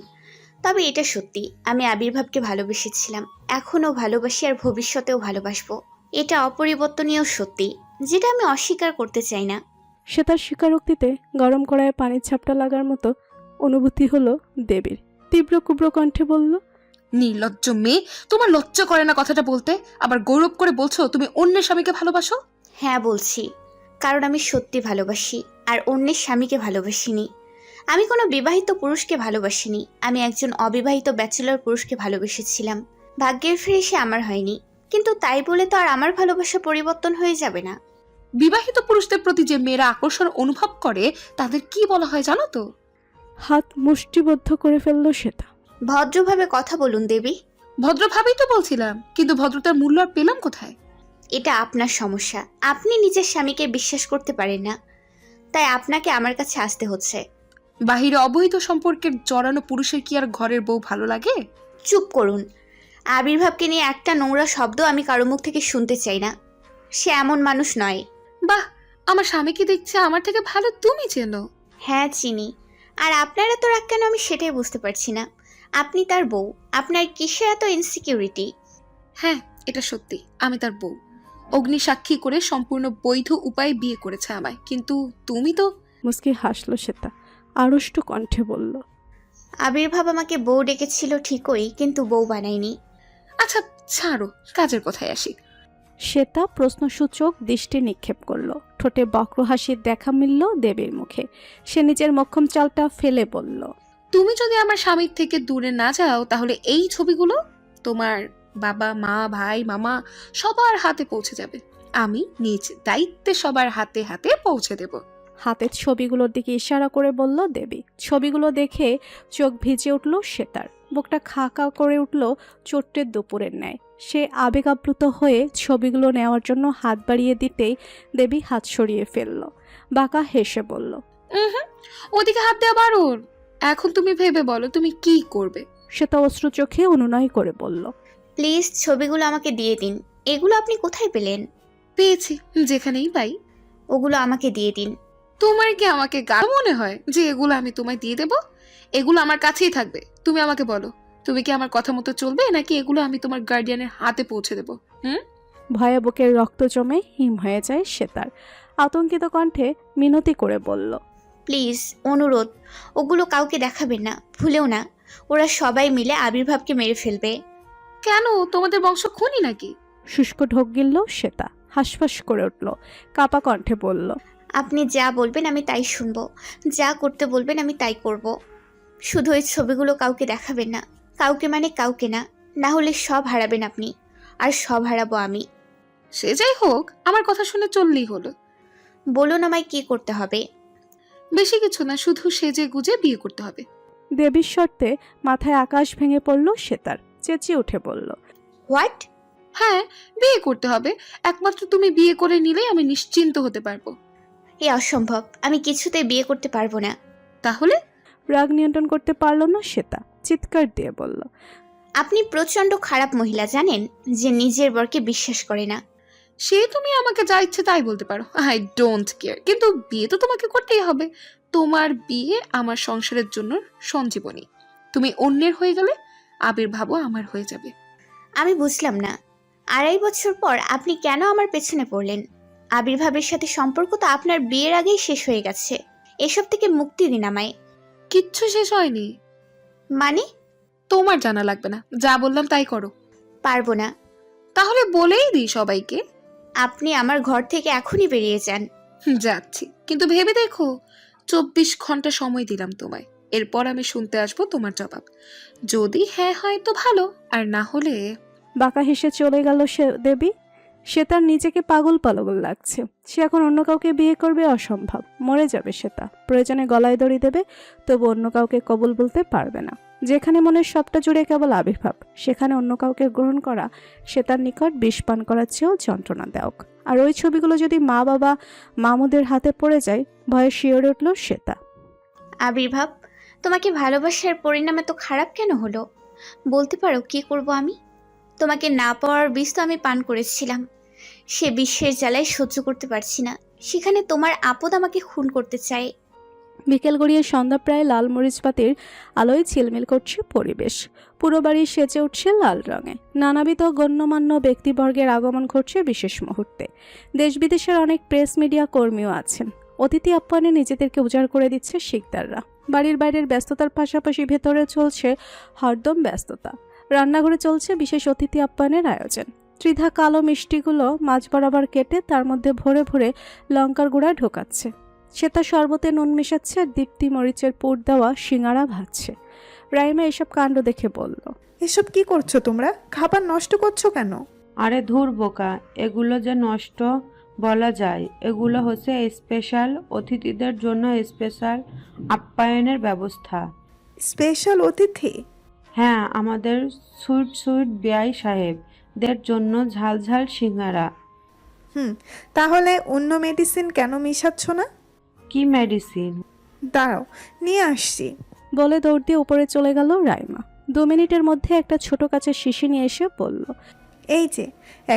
তবে এটা সত্যি, আমি আবির্ভাবকে ভালোবেসেছিলাম, এখনও ভালোবাসি আর ভবিষ্যতেও ভালোবাসবো। এটা অপরিবর্তনীয় সত্যি, যেটা আমি অস্বীকার করতে চাই না। শ্বেতার স্বীকারোক্তিতে গরম কড়াইয়ে পানির ছাপটা লাগার মতো অনুভূতি হলো দেবীর। তীব্র কুব্র কণ্ঠে বলল, নির্লজ্জ মেয়ে, তোমার লজ্জা করে না কথাটা বলতে? আবার গৌরব করে বলছো তুমি অন্যের স্বামীকে ভালোবাসো? হ্যাঁ বলছি, কারণ আমি সত্যি ভালোবাসি আর অন্যের স্বামীকে ভালোবাসিনি। আমি কোনো বিবাহিত পুরুষকে ভালোবাসিনি, আমি একজন অবিবাহিত ব্যাচেলর পুরুষকে ভালোবেসেছিলাম। ভাগ্যের ফিরে সে আমার হয়নি, কিন্তু তাই বলে তো আর আমার ভালোবাসা পরিবর্তন হয়ে যাবে না। বিবাহিত পুরুষদের প্রতি যে মেয়েরা আকর্ষণ অনুভব করে তাদের কি বলা হয় জানো তো? হাত মুষ্টিবদ্ধ করে ফেলল শ্বেতা। ভদ্রভাবে কথা বলুন দেবী। ভদ্রভাবেই তো বলছিলাম, কিন্তু ভদ্রতার মূল্য আর পেলাম কোথায়? এটা আপনার সমস্যা, আপনি নিজের স্বামীকে বিশ্বাস করতে পারেন না, তাই আপনাকে আমার কাছে আসতে হচ্ছে। বাহিরে অবৈধ সম্পর্কের জড়ানো পুরুষের কি আর ঘরের বউ ভালো লাগে? চুপ করুন। আবির্ভাবকে নিয়ে একটা নোংরা শব্দ আমি কারো মুখ থেকে শুনতে চাই না। সে এমন মানুষ নয়। বাহ, আমার স্বামীকে দেখছে আমার থেকে ভালো তুমি চেনো। হ্যাঁ চিনি, আর আপনার এত রাগ কেন আমি সেটাই বুঝতে পারছি না। আপনি তার বউ, আপনার কিসের এত ইনসিকিউরিটি? হ্যাঁ, এটা সত্যি, আমি তার বউ। অগ্নি সাক্ষী করে সম্পূর্ণ বৈধ উপায়ে বিয়ে করেছে আমায়, কিন্তু তুমি তো। মুস্কি হাসল শ্বেতা, আড়ষ্ট কণ্ঠে বলল, আবির্ভাব আমাকে বউ ডেকেছিল ঠিকই, কিন্তু বউ বানায়নি। আচ্ছা ছাড়ো, কাজের কথায় আসি। শ্বেতা প্রশ্নসূচক দৃষ্টি নিক্ষেপ করল। ঠোঁটে বক্র হাসির দেখা মিলল দেবীর মুখে। সে নিজের মক্ষম চালটা ফেলে বলল, তুমি যদি আমার স্বামীর থেকে দূরে না যাও তাহলে এই ছবিগুলো তোমার বাবা, মা, ভাই, মামা সবার হাতে পৌঁছে যাবে। আমি নিজ দায়িত্বে সবার হাতে হাতে পৌঁছে দেব। হাতের ছবিগুলোর দিকে ইশারা করে বলল দেবী। ছবিগুলো দেখে চোখ ভিজে উঠল শ্বেতার, বুকটা খাকা করে উঠল চোট্টের দুপুরের ন্যায়। সে আবেগাপ্লুত হয়ে ছবিগুলো নেওয়ার জন্য হাত বাড়িয়ে দিতেই দেবী হাত সরিয়ে ফেলল। বাঁকা হেসে বলল, ওদিকে হাত দেওয়া বারণ। এখন তুমি ভেবে বলো তুমি কি করবে। শ্বেতা অশ্রু চোখে অনুনয় করে বলল, প্লিজ ছবিগুলো আমাকে দিয়ে দিন। এগুলো আপনি কোথায় পেলেন? পেয়েছি, যেখানেই পাই। ওগুলো আমাকে দিয়ে দিন। তোমার কি আমাকে গা মনে হয় যে এগুলো আমি তোমায় দিয়ে দেব? এগুলো আমার কাছেই থাকবে। তুমি আমাকে বলো, তুমি কি আমার কথা মতো চলবে নাকি এগুলো আমি তোমার গার্ডিয়ানের হাতে পৌঁছে দেব? ভয়ে বুকের রক্ত জমে হিম হয়ে যায় শ্বেতার। আতঙ্কিত কণ্ঠে মিনতি করে বলল, প্লিজ, অনুরোধ, ওগুলো কাউকে দেখাবেন না, ভুলেও না। ওরা সবাই মিলে আবির্ভাবকে মেরে ফেলবে। কেন, তোমাদের বংশ খুনি নাকি? শুষ্ক ঢোক গিলল শ্বেতা, হাসফাস করে উঠল, কাপা কণ্ঠে বলল, আপনি যা বলবেন আমি তাই শুনবো, যা করতে বলবেন আমি তাই করব। শুধু এই ছবিগুলো কাউকে দেখাবেন না, কাউকে মানে কাউকে না, না হলে সব হারাবেন আপনি, আর সব হারাবো আমি। সে যাই হোক, আমার কথা শুনে চললেই হলো। বলুন আমায় কি করতে হবে? বেশি কিছু না, শুধু সেজে গুজে বিয়ে করতে হবে। দেবীর শর্তে মাথায় আকাশ ভেঙে পড়ল শ্বেতার, চেঁচিয়ে উঠে বলল, হোয়াট? হ্যাঁ, বিয়ে করতে হবে। একমাত্র তুমি বিয়ে করে নিলেই আমি নিশ্চিন্ত হতে পারবো। এ অসম্ভব, আমি কিছুতেই বিয়ে করতে পারবো না। তাহলে? রাগ নিয়ন্ত্রণ করতে পারল না শ্বেতা, চিৎকার দিয়ে বলল, আপনি প্রচন্ড খারাপ মহিলা, জানেন, যে নিজের বরকে বিশ্বাস করে না। সে তুমি আমাকে যা ইচ্ছে তাই বলতে পারো, আই ডোন্ট কেয়ার, কিন্তু বিয়ে তো তোমাকে করতেই হবে। তোমার বিয়ে আমার সংসারের জন্য সঞ্জীবনী। তুমি অন্যের হয়ে গেলে আবির্ভাবও আমার হয়ে যাবে। আমি বুঝলাম না, 2.5 বছর পর আপনি কেন আমার পেছনে পড়লেন? আবির্ভাবের সাথে সম্পর্ক তো আপনার বিয়ের আগেই শেষ হয়ে গেছে। এসব থেকে মুক্তি দিন আমায়। কিচ্ছু শেষ হয়নি। মানে? তোমার জানা লাগবে না, যা বললাম তাই করো। পারবো না। তাহলে বলেই দিই সবাইকে। আপনি আমার ঘর থেকে এখনই বেরিয়ে যান। যাচ্ছি, কিন্তু ভেবে দেখো, 24 ঘন্টা সময় দিলাম তোমায়। এরপর আমি শুনতে আসবো তোমার জবাব। যদি হ্যাঁ হয় তো ভালো, আর না হলে। বাঁকা হেসে চলে গেল সে দেবী। সে তার নিজেকে পাগল পাগল লাগছে। সে এখন অন্য কাউকে বিয়ে করবে অসম্ভব, মরে যাবে শ্বেতা। প্রয়োজনে গলায় দড়ি দেবে, তবু অন্য কাউকে কবুল বলতে পারবে না। যেখানে মনের সবটা জুড়ে কেবল আবির্ভাব, সেখানে অন্য কাউকে গ্রহণ করা শ্বেতার নিকট বিষ পান করার চেয়েও যন্ত্রণাদায়ক। আর ওই ছবিগুলো যদি মা বাবা মামুদের হাতে পড়ে যায়, ভয়ে শিওরে উঠল শ্বেতা। আবির্ভাব, তোমাকে ভালোবাসার পরিণাম এত খারাপ কেন হলো? বলতে পারো কি করব আমি? তোমাকে না পাওয়ার বিষ তো আমি পান করেছিলাম। সে বিশ্বের জ্বালায় সহ্য করতে পারছি না। সেখানে তোমার আপদ আমাকে খুন করতে চায়। বিকেল গড়িয়ে সন্ধ্যা প্রায় লাল মরিচ পাতির আলোয় ঝিলমিল করছে পরিবেশ। পুরো বাড়ি সেজে উঠছে লাল রঙে। নানাবিধ গণ্যমান্য ব্যক্তিবর্গের আগমন ঘটছে বিশেষ মুহূর্তে। দেশ বিদেশের অনেক প্রেস মিডিয়া কর্মীও আছেন। অতিথি আপ্যায়নে নিজেদেরকে উজাড় করে দিচ্ছে শিকদাররা। বাড়ির বাইরের ব্যস্ততার পাশাপাশি ভেতরে চলছে হরদম ব্যস্ততা। রান্নাঘরে চলছে বিশেষ অতিথি আপ্যায়নের আয়োজন। ত্রিধা কালো মিষ্টিগুলো মাঝ বরাবর কেটে তার মধ্যে ভরে ভরে লঙ্কার গুঁড়া ঢোকাচ্ছে। সে তার শরবতে নুন মেশাচ্ছে আর দীপ্তি মরিচের পুর দেওয়া সিঙাড়া ভাজছে। রাইমা এসব কাণ্ড দেখে বলল, এসব কি করছো তোমরা? খাবার নষ্ট করছো কেন? আরে ধুর বোকা, এগুলো যে নষ্ট বলা যায়, এগুলো হচ্ছে স্পেশাল অতিথিদের জন্য স্পেশাল আপ্যায়নের ব্যবস্থা। স্পেশাল অতিথি? হ্যাঁ, আমাদের সুইট সুইট বেয়াই সাহেবদের জন্য ঝাল ঝাল সিঙ্গারা। তাহলে অন্য মেডিসিন কেন মিশাচ্ছ না? কি মেডিসিন? দাঁড়াও, নিয়ে আসছি। বলে দৌড় দিয়ে উপরে চলে গেল রাইমা। 2 মিনিটের মধ্যে একটা ছোট কাচের শিশি নিয়ে এসে বলল, এই যে,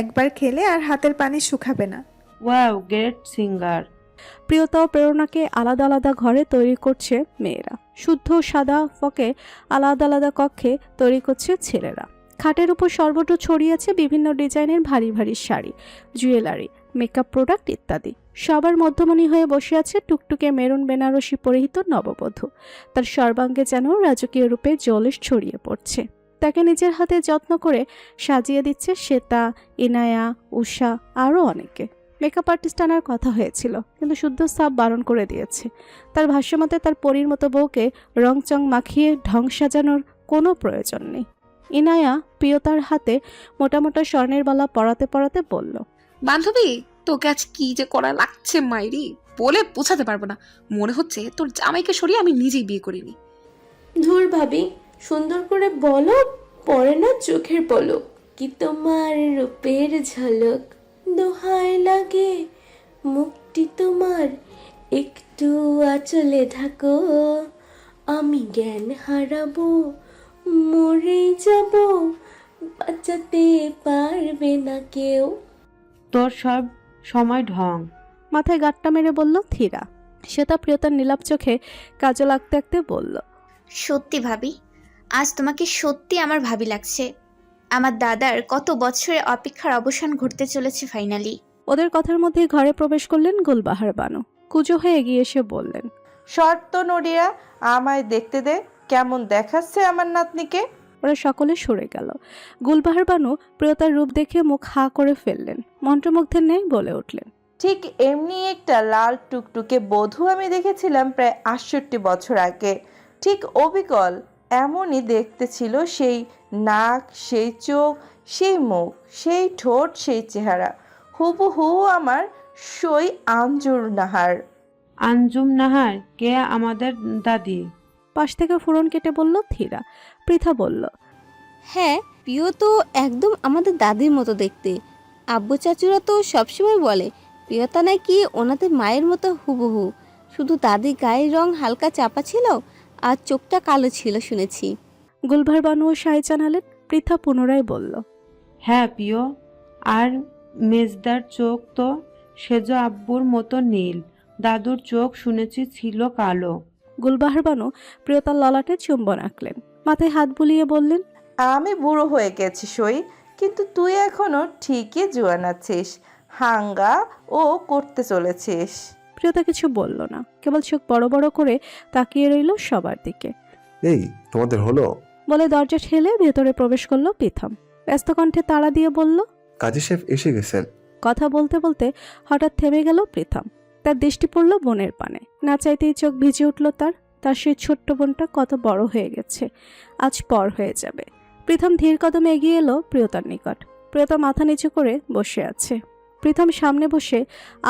একবার খেলে আর হাতের পানি শুকাবে না। Wow, great singer. প্রিয়তা ও প্রেরণাকে আলাদা আলাদা ঘরে তৈরি করছে মেয়েরা। শুদ্ধ সাদা ফকে আলাদা আলাদা কক্ষে তৈরি করছে ছেলেরা। খাটের উপর সর্বত্র ছড়িয়ে আছে বিভিন্ন ডিজাইনের ভারী ভারী শাড়ি, জুয়েলারি, মেকআপ প্রোডাক্ট ইত্যাদি। সবার মধ্যমণি হয়ে বসে আছে টুকটুকে মেরুন বেনারসি পরিহিত নববধূ। তার সর্বাঙ্গে যেন রাজকীয় রূপে জলিস ছড়িয়ে পড়ছে। তাকে নিজের হাতে যত্ন করে সাজিয়ে দিচ্ছে শ্বেতা, ইনায়া, উষা, আরও অনেকে। মেকআপ আর্টিস্ট আনার কথা হয়েছিল, কিন্তু শুদ্ধ সাপ বারণ করে দিয়েছে। তার ভাষ্যমতে তার পরীর মতো বউকে রংচং মাখিয়ে ঢং সাজানোর কোনো প্রয়োজন নেই। ইনায়া প্রিয়তার হাতে মোটা মোটা স্বর্ণের বালা পরাতে পরাতে বলল, বান্ধবী, তোকে আজ কি যে করা লাগছে মাইরি, বলে বোঝাতে পারবো না। মনে হচ্ছে তোর জামাইকে সরিয়ে আমি নিজেই বিয়ে করিনি। ধুর ভাবি, সুন্দর করে বলো, পড়ে না চোখের পলক, কি তোমার রূপের ঝলক, দোহাই লাগে মুক্তি তোমার, একটু আঁচলে থাকো, আমি জ্ঞান হারাবো, মরে যাব, বাঁচাতে পারবে না কেউ। তোর সব সময় ঢং। মাথায় গাঁটটা মেরে বলল থিরা। শ্বেতা প্রিয়তার নীলাপ চোখে কাজল আঁকতে আঁকতে বলল, সত্যি ভাবি, আজ তোমাকে সত্যি আমার ভাবি লাগছে। আমার দাদার কত বছরের অপেক্ষার অবসান ঘটতে চলেছে ফাইনালি। ওদের কথার মধ্যে ঘরে প্রবেশ করলেন গুলবাহার বানু। কুজো হয়ে এগিয়ে এসে বললেন, শর্ত নড়িয়া, আমায় দেখতে দে কেমন দেখাচ্ছে আমার নাতনিকে। ওরা সকলে সরে গেল। গুলবাহার বানু প্রিয়তার রূপ দেখে মুখ হা করে ফেললেন। মন্ত্রমুগ্ধের ন্যায় বলে উঠলেন, ঠিক এমনি একটা লাল টুকটুকে বধূ আমি দেখেছিলাম প্রায় 68 বছর আগে। ঠিক অবিকল এমনই দেখতে ছিল, সেই নাক, সেই চোখ, সেই মুখ, সেই ঠোঁট, সেই চেহারা, হুবহু আমার সই আঞ্জুর নাহার। আঞ্জুম নাহার কে? আমাদের দাদি। পাশ থেকে ফুরন কেটে বলল থিরা। পৃথা বলল, হ্যাঁ, প্রিয় তো একদম আমাদের দাদির মতো দেখতে। আব্বু চাচুরা তো সবসময় বলে প্রিয়তা নাকি ওনাদের মায়ের মতো হুবহু, শুধু দাদির গায়ের রং হালকা চাপা ছিল আর চোখটা কালো ছিল শুনেছি। গুলবাহার বানুও সায় জানালেন। পৃথা পুনরায় বলল, হ্যাঁ প্রিয়, আর মেজদার চোখ তো সেজ আব্বুর মতো নীল, দাদুর চোখ শুনেছি ছিল কালো। গুলবাহার বানু প্রিয়তার ললাটে চুম্বন আঁকলেন। মাথায় হাত বুলিয়ে বললেন, আমি বুড়ো হয়ে গেছি সই, কিন্তু তুই এখনো ঠিকই জোয়ান আছিস, হাঙ্গা ও করতে চলেছিস। প্রিয়তা কিছু বলল না, কেবল চোখ বড় বড় করে তাকিয়ে রইল সবার দিকে। এই তোমাদের হলো? বলে দরজা ঠেলে ভেতরে প্রবেশ করলো প্রীথম। ব্যস্ত কণ্ঠে তাড়া দিয়ে বলল, কাজী শেফ এসে গেছেন। কথা বলতে বলতে হঠাৎ থেমে গেল প্রীথম। তার দৃষ্টি পড়ল বোনের পানে। না চাইতেই চোখ ভিজে উঠল তার। তার সেই ছোট্ট বোনটা কত বড় হয়ে গেছে, আজ পর হয়ে যাবে। প্রীথম ধীর কদমে এগিয়ে এলো প্রিয়তার নিকট। প্রিয়তা মাথা নিচু করে বসে আছে। প্রীথম সামনে বসে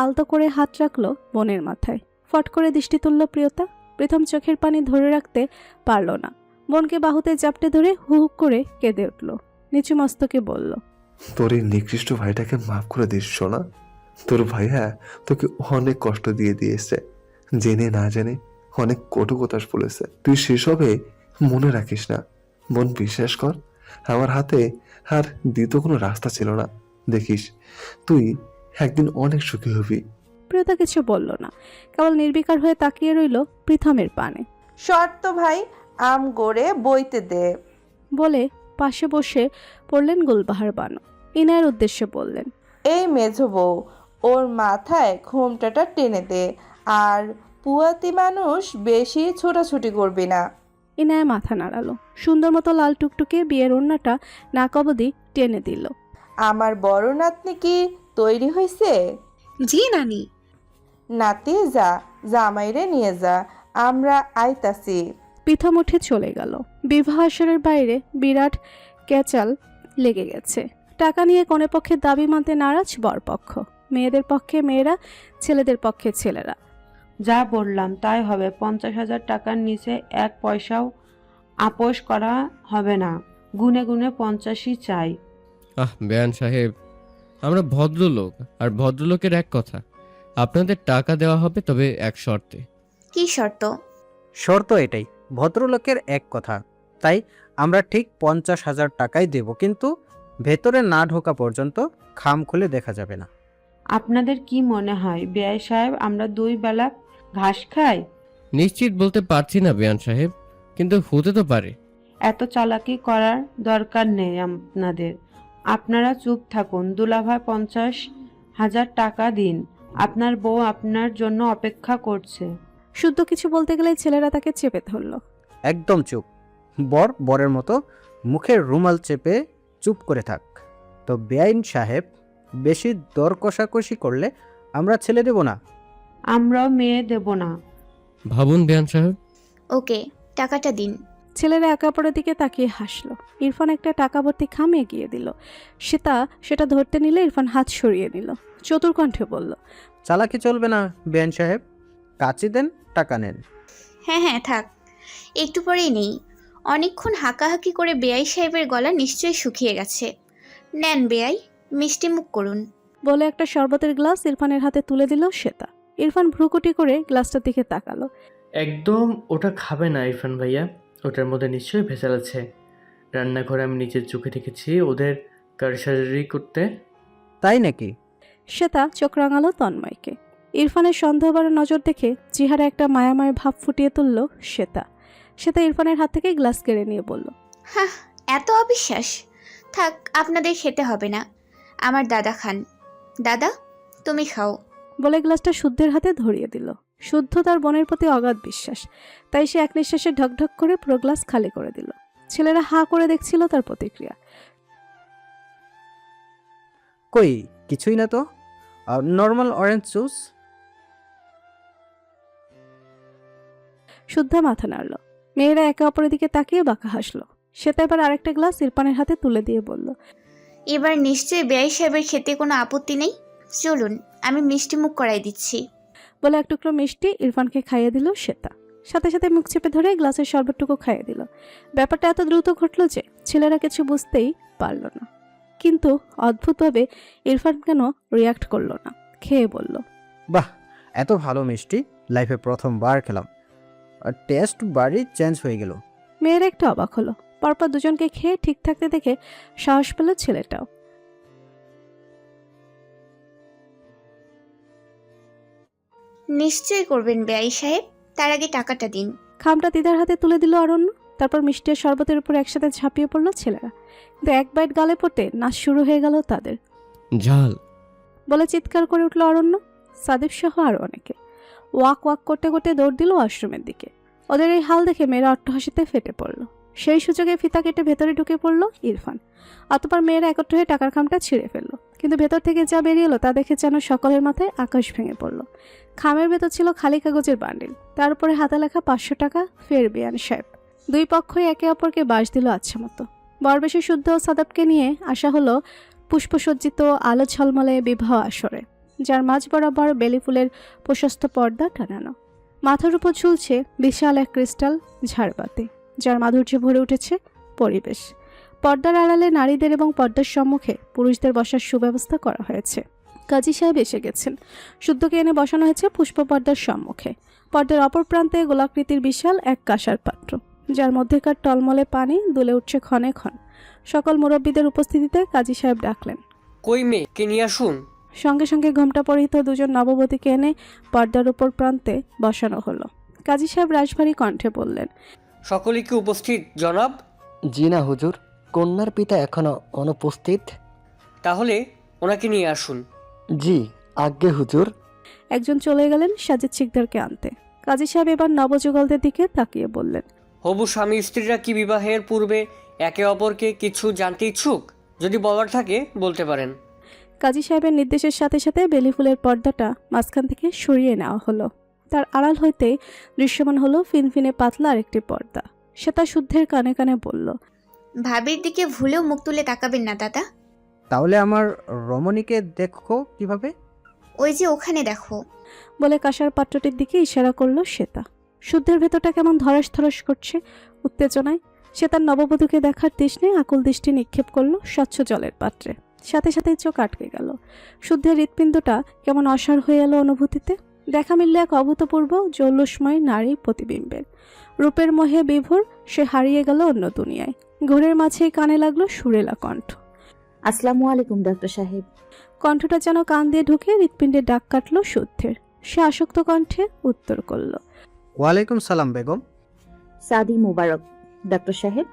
আলতো করে হাত রাখলো বোনের মাথায়। ফট করে দৃষ্টি তুলল প্রিয়তা। প্রীথম চোখের পানি ধরে রাখতে পারল না। বোনকে বাহুতে জাপটে ধরে হুক করে কেঁদে উঠল। নিচু মস্তকে বলল, তোর এই নিকৃষ্ট ভাইটাকে মাফ করে দিস সোনা। তোর ভাইয়া তোকে অনেক কষ্ট দিয়েছে, জেনে না জেনে অনেক কটু কথা বলেছে। তুই সেসবে মনে রাখিস না বোন, বিশ্বাস কর। আমার হাতে আর দ্বিতীয় কোনো রাস্তা ছিল না। দেখিস তুই একদিন অনেক সুখী হবি। প্রিয়তা কিছু বলল না, কেবল নির্বিকার হয়ে তাকিয়ে রইল প্রীথমের পানে। শর্ত ভাই, আম গড়ে বইতে দে। বলে পাশে বসে পড়লেন গুলবাহার বানু। ইনায়ের উদ্দেশ্যে বললেন, এই মেঝো বউ, ওর মাথায় ঘোমটাটা টেনে দে, আর পুয়াতি মানুষ বেশি ছোটাছুটি করবি না। ইনায়া মাথা নাড়ালো। সুন্দর মতো লাল টুকটুকে বিয়ের ওড়নাটা নাক অবধি টেনে দিল। আমার বড় নাতনি কি তৈরি হয়েছে? জি নানি। নাতি যা, জামাইরে নিয়ে যা, আমরা আইতাছি। প্রীথম উঠে চলে গেল। বিবাহ আসরের বাইরে বিরাট ক্যাচাল লেগে গেছে। টাকা নিয়ে কনেপক্ষের দাবি মানতে নারাজ বরপক্ষ। মেয়েদের পক্ষে মেয়েরা, ছেলেদের পক্ষে ছেলেরা। যা বললাম তাই হবে। 50,000 টাকার নিচে 1 পয়সাও আপোষ করা হবে না। গুনে গুনে 50ই চাই। বেয়ান সাহেব, আমরা ভদ্রলোক, আর ভদ্রলোকের এক কথা, আপনাদের টাকা দেওয়া হবে, তবে এক শর্তে। কি শর্ত? শর্ত এটাই, ভদ্রলোকের এক কথা, তাই আমরা ঠিক 50,000 টাকাই দেব, কিন্তু ভেতরে না ঢোকা পর্যন্ত খাম খুলে দেখা যাবে না। আপনাদের কি মনে হয় বেয়াই সাহেব আমরা 2 বেলা ঘাস খাই? নিশ্চিত বলতে পারছি না বেয়ান সাহেব, কিন্তু হতে তো পারে। এত চালাকি করার দরকার নেই আপনাদের। আপনারা চুপ থাকুন। দুলাভাই 50,000 টাকা দিন। আপনার বউ আপনার জন্য অপেক্ষা করছে। শুদ্ধ কিছু বলতে গেলে ছেলেরা তাকে চেপে ধরল। একদম চুপ। বরের মতো মুখের রুমাল চেপে চুপ করে থাক। তো বেআইন সাহেব, বেশি দর কষাকষি করলে আমরা ছেলে দেব না। আমরাও মেয়ে দেব না। ভাবুন বেয়ান সাহেব। ওকে, টাকাটা দিন। ছেলেরা একে অপরের দিকে তাকিয়ে হাসলো। ইরফান একটা টাকা ভর্তি খাম এগিয়ে দিল। সেটা ধরতে নিলে ইরফান হাত সরিয়ে নিল। চতুর কণ্ঠে বলল, চালাকি চলবে না বেয়ান সাহেব, কাচি দেন, টাকা নেন। হ্যাঁ হ্যাঁ থাক, একটু পরেই নেই। অনেকক্ষণ হাঁকাহাঁকি করে বেয়াই সাহেবের গলা নিশ্চয়ই শুকিয়ে গেছে। নেন বেয়াই, মিষ্টি মুখ করুন। বলে একটা শরবতের গ্লাস ইরফানের হাতে তুলে দিল শ্বেতা। ইরফান ভ্রুকুটি করে গ্লাসটার দিকে তাকালো। একদম ওটা খাবে না ইরফান ভাইয়া, ওটার মধ্যে নিশ্চয়ই ভেজাল আছে। রান্নাঘরে আমি নিজের চোখে দেখেছি ওদের কারসাজি করতে। তাই নাকি? শ্বেতা চোখ রাঙালো তন্ময়কে। ইরফানের সন্দেহভরা নজর দেখে চেহারা একটা মায়াময় ভাব ফুটিয়ে তুলল শ্বেতা। শ্বেতা ইরফানের হাত থেকে গ্লাস কেড়ে নিয়ে বলল, হ্যাঁ, এত অবিশ্বাস? থাক, আপনাদের খেতে হবে না, আমার দাদা খান। দাদা, তুমি খাও। বলে গ্লাসটা শুদ্ধের হাতে ধরিয়ে দিল। শুদ্ধ তার বোনের প্রতি অগাধ বিশ্বাস, তাই সে এক নিঃশ্বাসে ঢকঢক করে পুরো গ্লাস খালি করে দিল। ছেলেরা হাঁ করে দেখছিল তার প্রতিক্রিয়া। কই কিছুই না তো, নর্মাল অরেঞ্জ জুস। শুদ্ধা মাথা নাড়ল। মেয়েরা একে অপরের দিকে তাকিয়ে বাঁকা হাসলো। শ্বেতা এবার আরেকটা গ্লাস ইরফানের হাতে তুলে দিয়ে বলল, এবার নিশ্চয়ই বেয়াই সাহেবের খেতে কোনো আপত্তি নেই। চলুন, আমি মিষ্টি মুখ করাই দিচ্ছি। বলে এক টুকরো মিষ্টি ইরফানকে খাইয়ে দিল শ্বেতা। সাথে সাথে মুখ চেপে ধরে গ্লাসের শরবতটুকু খাইয়ে দিল। ব্যাপারটা এত দ্রুত ঘটল যে ছেলেরা কিছু বুঝতেই পারল না। কিন্তু অদ্ভুতভাবে ইরফান কেন রিয়াক্ট করলো না, খেয়ে বলল, বাহ, এত ভালো মিষ্টি লাইফে প্রথমবার খেলাম, টেস্ট বাড়ি চেঞ্জ হয়ে গেল। মেয়েরা একটু অবাক হলো। পরপর দুজনকে খেয়ে ঠিক থাকতে দেখে সাহস পেল ছেলেটাও। নিশ্চয়ই করবেন বেয়াই সাহেব, তার আগে টাকাটা দিন। খামটা দিদার হাতে তুলে দিল অরণ্য। তারপর মিষ্টি আর শরবতের উপর একসাথে ঝাঁপিয়ে পড়লো ছেলেরা। কিন্তু এক বাইট গালে পড়তে নাচ শুরু হয়ে গেল তাদের। ঝাল বলে চিৎকার করে উঠল অরণ্য, সাদিব সহ আরো অনেকে। ওয়াক ওয়াক করতে করতে দৌড় দিল ওয়াশরুমের দিকে। ওদের এই হাল দেখে মেয়েরা অট্টহাসিতে ফেটে পড়ল। সেই সুযোগে ফিতা কেটে ভেতরে ঢুকে পড়ল ইরফান। অতপর মেয়েরা একত্র হয়ে টাকার খামটা ছিঁড়ে ফেললো। কিন্তু ভেতর থেকে যা বেরিয়ে এলো তা দেখে যেন সকলের মাথায় আকাশ ভেঙে পড়ল। খামের ভেতর ছিল খালি কাগজের বান্ডিল, তার উপরে হাতে লেখা 500 টাকা ফের বেয়ান সাহেব। দুই পক্ষই একে অপরকে বাস দিল আচ্ছা মতো। বরবেশী শুদ্ধ ও সাদাবকে নিয়ে আসা হলো পুষ্পসজ্জিত আলো ঝলমলে বিবাহ আসরে, যার মাঝ বরাবর বেলি ফুলের প্রশস্ত পর্দা টানানো। মাথার উপর ঝুলছে বিশাল এক ক্রিস্টাল ঝাড়বাতি, যার মাধুর্যে ভরে উঠেছে পরিবেশ। পর্দার আড়ালে নারীদের এবং পর্দার সম্মুখে পুরুষদের বসার সুব্যবস্থা করা হয়েছে। কাজী সাহেব এসে গেছেন। শুদ্ধকে এনে বসানো হয়েছে পুষ্প পর্দার সম্মুখে। পর্দার অপর প্রান্তে গোলাকৃতির বিশাল এক কাঁসার পাত্র, যার মধ্যেকার টলমলে পানি দুলে উঠছে ক্ষণে ক্ষণ। সকল মুরব্বীদের উপস্থিতিতে কাজী সাহেব ডাকলেন, কই মেয়ে, কে নিয়ে আসুন। সঙ্গে সঙ্গে ঘোমটা পরিহিত দুজন নববধূকে এনে পর্দার উপর প্রান্তে বসানো হলো। কাজী সাহেব রাশভারী কণ্ঠে বললেন, সকলে কি উপস্থিত জনাব? জি না হুজুর, কন্যার পিতা এখনো অনুপস্থিত। তাহলে ওনাকে নিয়ে আসুন। জি আজ্ঞে হুজুর। একজন চলে গেলেন সাজিদ শিকদারকে আনতে। কাজী সাহেব এবার নবযুগলদের দিকে তাকিয়ে বললেন, হবু স্বামী স্ত্রীরা কি বিবাহের পূর্বে একে অপরকে কিছু জানতে ইচ্ছুক? যদি বলার থাকে বলতে পারেন। কাজী সাহেবের নির্দেশের সাথে সাথে বেলি ফুলের পর্দাটা মাঝখান থেকে সরিয়ে নেওয়া হলো। তার আড়াল হইতে দৃশ্যমান হলো ফিনফিনে পাতলা আরেকটি পর্দা। সে তার শুদ্ধের কানে কানে বলল, ভাবির দিকে ভুলেও মুখ তুলে তাকাবেন না দাদা। তাহলে আমার রমণীকে দেখো কিভাবে? ওই যে ওখানে দেখো। বলে কাঁসার পাত্রটির দিকে ইশারা করলো শ্বেতা। শুদ্ধের ভেতরটা কেমন ধরাস ধরাস করছে উত্তেজনায়। সে তার নববধূকে দেখার তৃষ্ণায় আকুল দৃষ্টি নিক্ষেপ করলো স্বচ্ছ জলের পাত্রে। সাথে সাথে চোখ আটকে গেল। শুদ্ধের হৃৎপিণ্ডটা কেমন অসাড় হয়ে এলো অনুভূতিতে। দেখা মিলল এক অভূতপূর্ব জৌলুসময় নারী প্রতিবিম্বের। রূপের মোহে বিভোর সে হারিয়ে গেল অন্য দুনিয়ায়। ঘোরের মাঝেই কানে লাগলো সুরেলা কণ্ঠ, আসসালামু আলাইকুম ডাক্তার সাহেব। কণ্ঠটা যেন কান দিয়ে ঢুকে হৃৎপিণ্ডে ডাক কাটলো শুদ্ধের। সে আসক্ত কণ্ঠে উত্তর করল, ওয়ালাইকুম সালাম বেগম। সাদি মুবারক ডাক্তার সাহেব।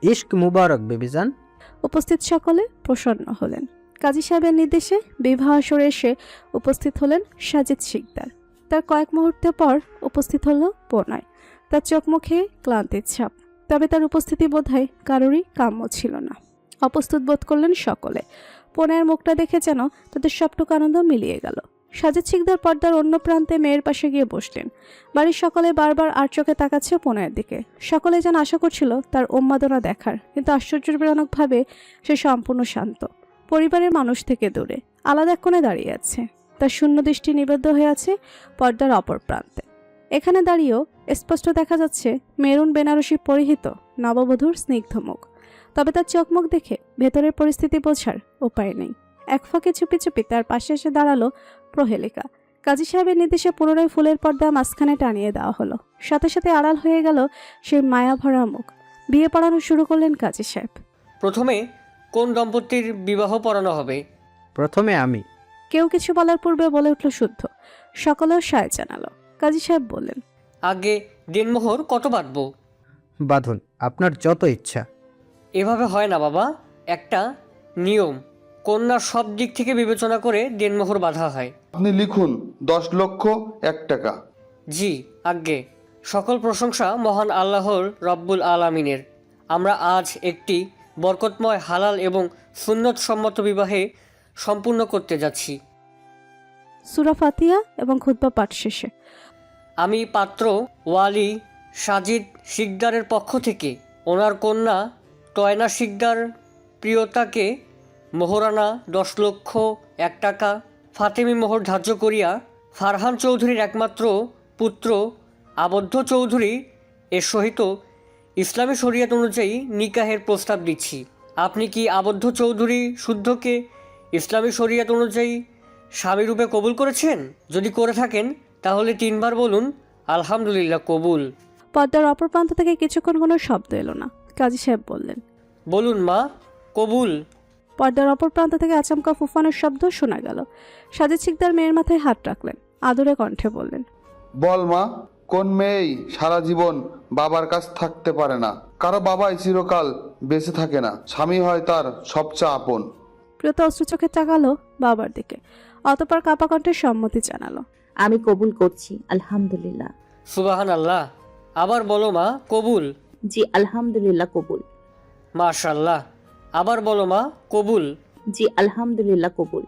ইশক মুবারক বেবিজান। উপস্থিত সকলে প্রসন্ন হলেন। কাজী সাহেবের নির্দেশে বিবাহ আসরে এসে উপস্থিত হলেন সাজিদ শিকদার। তার কয়েক মুহূর্ত পর উপস্থিত হলো প্রণয়। তার চোখ মুখে ক্লান্তির ছাপ, তবে তার উপস্থিতি বোধহয় কারোরই কাম্য ছিল না। অপ্রস্তুত বোধ করলেন সকলে। প্রণয়ের মুখটা দেখে যেন তাদের সবটুকু আনন্দ মিলিয়ে গেল। সাজিদ শিকদার পর্দার অন্য প্রান্তে মেয়ের পাশে গিয়ে বসলেন। বাড়ির সকলে বারবার আর চোখে তাকাচ্ছে প্রণয়ের দিকে। সকলে যেন আশা করছিল তার উন্মাদনা দেখার, কিন্তু আশ্চর্যজনকভাবে সে সম্পূর্ণ শান্ত। পরিবারের মানুষ থেকে দূরে আলাদা এক কোণে দাঁড়িয়ে আছে। তার শূন্য দৃষ্টি নিবদ্ধ হয়ে আছে পর্দার অপর প্রান্তে। এখানে দাঁড়িয়েও স্পষ্ট দেখা যাচ্ছে মেরুন বেনারসি পরিহিত নববধূর স্নিগ্ধ মুখ। তবে তার চোখমুখ দেখে ভেতরের পরিস্থিতি বোঝার উপায় নেই। এক ফাঁকে চুপি চুপি তার পাশে এসে দাঁড়ালো প্রহেলিকা। কাজী সাহেবের নির্দেশে পুনরায় ফুলের পর্দা মাঝখানে টানিয়ে দেওয়া হলো। সাথে সাথে আড়াল হয়ে গেল সেই মায়া ভরা মুখ। বিয়ে পড়ানো শুরু করলেন কাজী সাহেব। প্রথমে কোন দম্পতির বিবাহ পড়ানো হবে? প্রথমে আমি। কেউ কিছু বলার পূর্বে বলে উঠল শুদ্ধ। সকলেও সায় জানালো। কাজী সাহেব বললেন, আগে দিনমোহর কত বাঁধবো? বাঁধুন, আপনার যত ইচ্ছা। এভাবে হয় না বাবা, একটা নিয়ম। কন্যার সব দিক থেকে বিবেচনা করে দিনমোহর বাঁধা হয়। আপনি লিখুন 10,01,000 টাকা। জি আজ্ঞে। সকল প্রশংসা মহান আল্লাহর রব্বুল আলামিনের। আমরা আজ একটি বরকতময় হালাল এবং সুন্নত সম্মত বিবাহে সম্পূর্ণ করতে যাচ্ছি। সূরা ফাতিহা এবং খুতবা পাঠ শেষে আমি পাত্র ওয়ালি সাজিদ শিকদারের পক্ষ থেকে ওনার কন্যা টয়না শিকদার প্রিয়তাকে মোহরানা 10,01,000 টাকা ফাতেমি মোহর ধার্য করিয়া ফারহান চৌধুরীর একমাত্র পুত্র আবদ্ধ চৌধুরী এর সহিত ইসলামী শরিয়ত অনুযায়ী নিকাহের প্রস্তাব দিচ্ছি। আপনি কি আবদ্ধ চৌধুরী শুদ্ধকে ইসলামী শরিয়ত অনুযায়ী স্বামীরূপে কবুল করেছেন? যদি করে থাকেন তাহলে 3 বার বলুন আলহামদুলিল্লাহ কবুল। পর্দার অপর প্রান্ত থেকে কিছুক্ষণ কোনো শব্দ এলো না। কাজী সাহেব বললেন, বলুন মা কবুল। পর্দার অপর প্রান্ত থেকে আচমকা ফুফানোর শব্দ শোনা গেল। সাজিদ শিকদার মেয়ের মাথায় হাত রাখলেন, আদুরে কণ্ঠে বললেন, বল মা, কোন মেয়েই সারা জীবন বাবার কাছ থাকতে পারে না? কারো বাবাই চিরকাল বেঁচে থাকে না, স্বামী হয় তার সবচেয়ে আপন। প্রিয়তা অশ্রু চোখে তাকালো বাবার দিকে, অতঃপর কাপা কণ্ঠে সম্মতি জানালো, আমি কবুল করছি, আলহামদুলিল্লাহ। সুবহানাল্লাহ। আবার বলো মা কবুল। জি আলহামদুলিল্লাহ কবুল। মাশাআল্লাহ। আবার বলো মা কবুল। জি আলহামদুলিল্লাহ কবুল।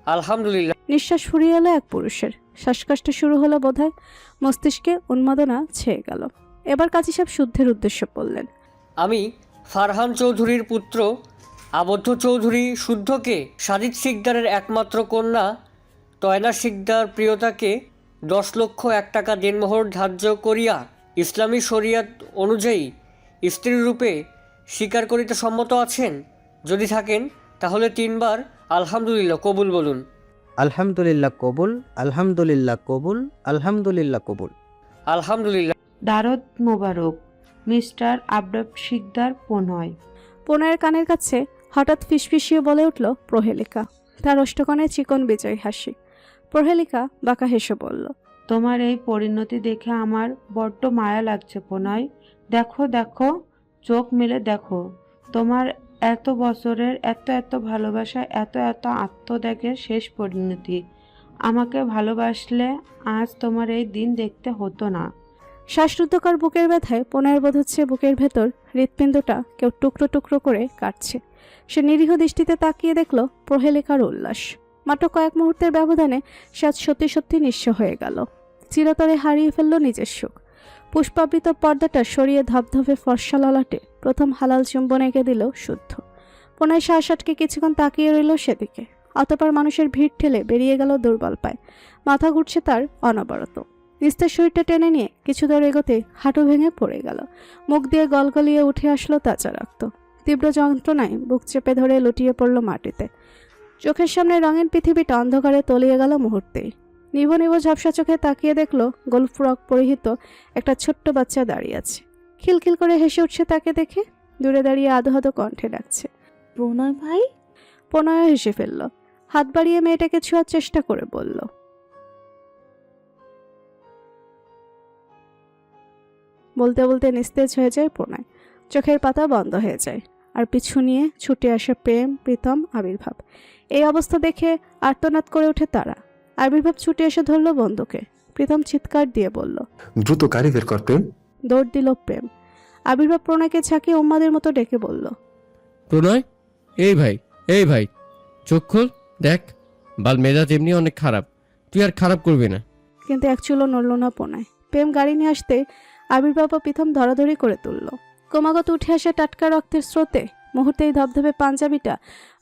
আলহামদুলিল্লাহ। নিঃশ্বাস ফুরিয়ে এলো এক পুরুষের। শ্বাসকষ্ট শুরু হলো বোধহয়। মস্তিষ্কে উন্মাদনা ছেয়ে গেল। এবার কাজী সাহেব শুদ্ধের উদ্দেশ্য বললেন, আমি ফারহান চৌধুরীর পুত্র আবদ্ধ চৌধুরী শুদ্ধকে সাজিদ শিকদারের একমাত্র কন্যা টয়না শিকদার প্রিয়তাকে 10,01,000 টাকা দিনমোহর ধার্য করিয়া ইসলামী শরিয়ত অনুযায়ী স্ত্রীরূপে স্বীকার করিতে সম্মত আছেন? যদি থাকেন তাহলে 3 বার আলহামদুলিল্লাহ কবুল বলুন। আলহামদুলিল্লাহ কবুল, আলহামদুলিল্লাহ কবুল, আলহামদুলিল্লাহ কবুল। আলহামদুলিল্লাহ। দারদ মোবারক, মিস্টার আবরাব শিকদার প্রণয়। প্রণয়ের কানের কাছে হঠাৎ ফিসফিসিয়ে বলে উঠল প্রহেলিকা। তার অষ্টকোণে চিকন বিজয় হাসি। প্রহেলিকা বাঁকা হেসে বলল, তোমার এই পরিণতি দেখে আমার বড্ড মায়া লাগছে প্রণয়। দেখো দেখো, চোখ মেলে দেখো, তোমার এত বছরের এত এত ভালোবাসা, এত এত আত্মত্যাগের শেষ পরিণতি। আমাকে ভালোবাসলে আজ তোমার এই দিন দেখতে হতো না। শ্বাসরুদ্ধকর বুকের ব্যথায় প্রণয়ের বোধ হচ্ছে বুকের ভেতর হৃৎপিণ্ডটা কেউ টুকরো টুকরো করে কাটছে। সে নিরীহ দৃষ্টিতে তাকিয়ে দেখল প্রহেলিকার উল্লাস। মাত্র কয়েক মুহূর্তের ব্যবধানে সে আজ সত্যি সত্যি নিঃস্ব হয়ে গেল। চিরতরে হারিয়ে ফেলল নিজের সুখ। পুষ্পাবৃত পর্দাটা সরিয়ে ধপধপে ফর্সা ললাটে প্রথম হালাল চুম্বন এঁকে দিল শুদ্ধ। প্রণয় শাসাটকে কিছুক্ষণ তাকিয়ে রইল সেদিকে। অতঃপর মানুষের ভিড় ঠেলে বেরিয়ে গেল দুর্বল পায়। মাথা ঘুরছে তার অনবরত। নিস্তেজ শরীরটা টেনে নিয়ে কিছু দূর এগোতে হাঁটু ভেঙে পড়ে গেল। মুখ দিয়ে গলগলিয়ে উঠে আসলো তাজা রক্ত। তীব্র যন্ত্রণায় বুক চেপে ধরে লুটিয়ে পড়ল মাটিতে। চোখের সামনে রঙিন পৃথিবীটা অন্ধকারে তলিয়ে গেল মুহূর্তেই। নিভ নিভ ঝাপসা চোখে তাকিয়ে দেখলো গোল ফ্রক পরিহিত একটা ছোট্ট বাচ্চা দাঁড়িয়ে আছে। খিলখিল করে হেসে উঠছে তাকে দেখে। দূরে দাঁড়িয়ে আধো আধো কণ্ঠে ডাকছে, প্রণয় ভাই। প্রণয় হেসে ফেলল। হাত বাড়িয়ে মেয়েটাকে ছোঁয়ার চেষ্টা করে বলল, বলতে বলতে নিস্তেজ হয়ে যায় প্রণয়। চোখের পাতা বন্ধ হয়ে যায়। আর পিছু নিয়ে ছুটে আসে প্রেম, প্রীতম, আবির্ভাব। এই অবস্থা দেখে আর্তনাদ করে ওঠে তারা। আবির্ভাব ছুটে এসে ধরল বন্ধুকে। প্রীতম চিৎকার দিয়ে বলল, দ্রুত গাড়ি বের কর প্রেম। দৌড় দিল প্রেম। আবির্ভাব প্রণয়কে ঝাঁকিয়ে উম্মাদের মতো ডেকে বলল, প্রণয়, এই ভাই, এই ভাই। চোখ খোল, দেখ বাল মেজাজ এমনি অনেক খারাপ, তুই আর খারাপ করবি না। কিন্তু এক চুলও নড়ল না পোনায়। প্রেম গাড়ি নিয়ে আসতে আবির্ভাব ও প্রথম ধরাধরি করে তুলল। ক্রমাগত উঠে আসে টাটকা রক্তের স্রোতে মুহূর্তেই ধবধবে পাঞ্জাবিটা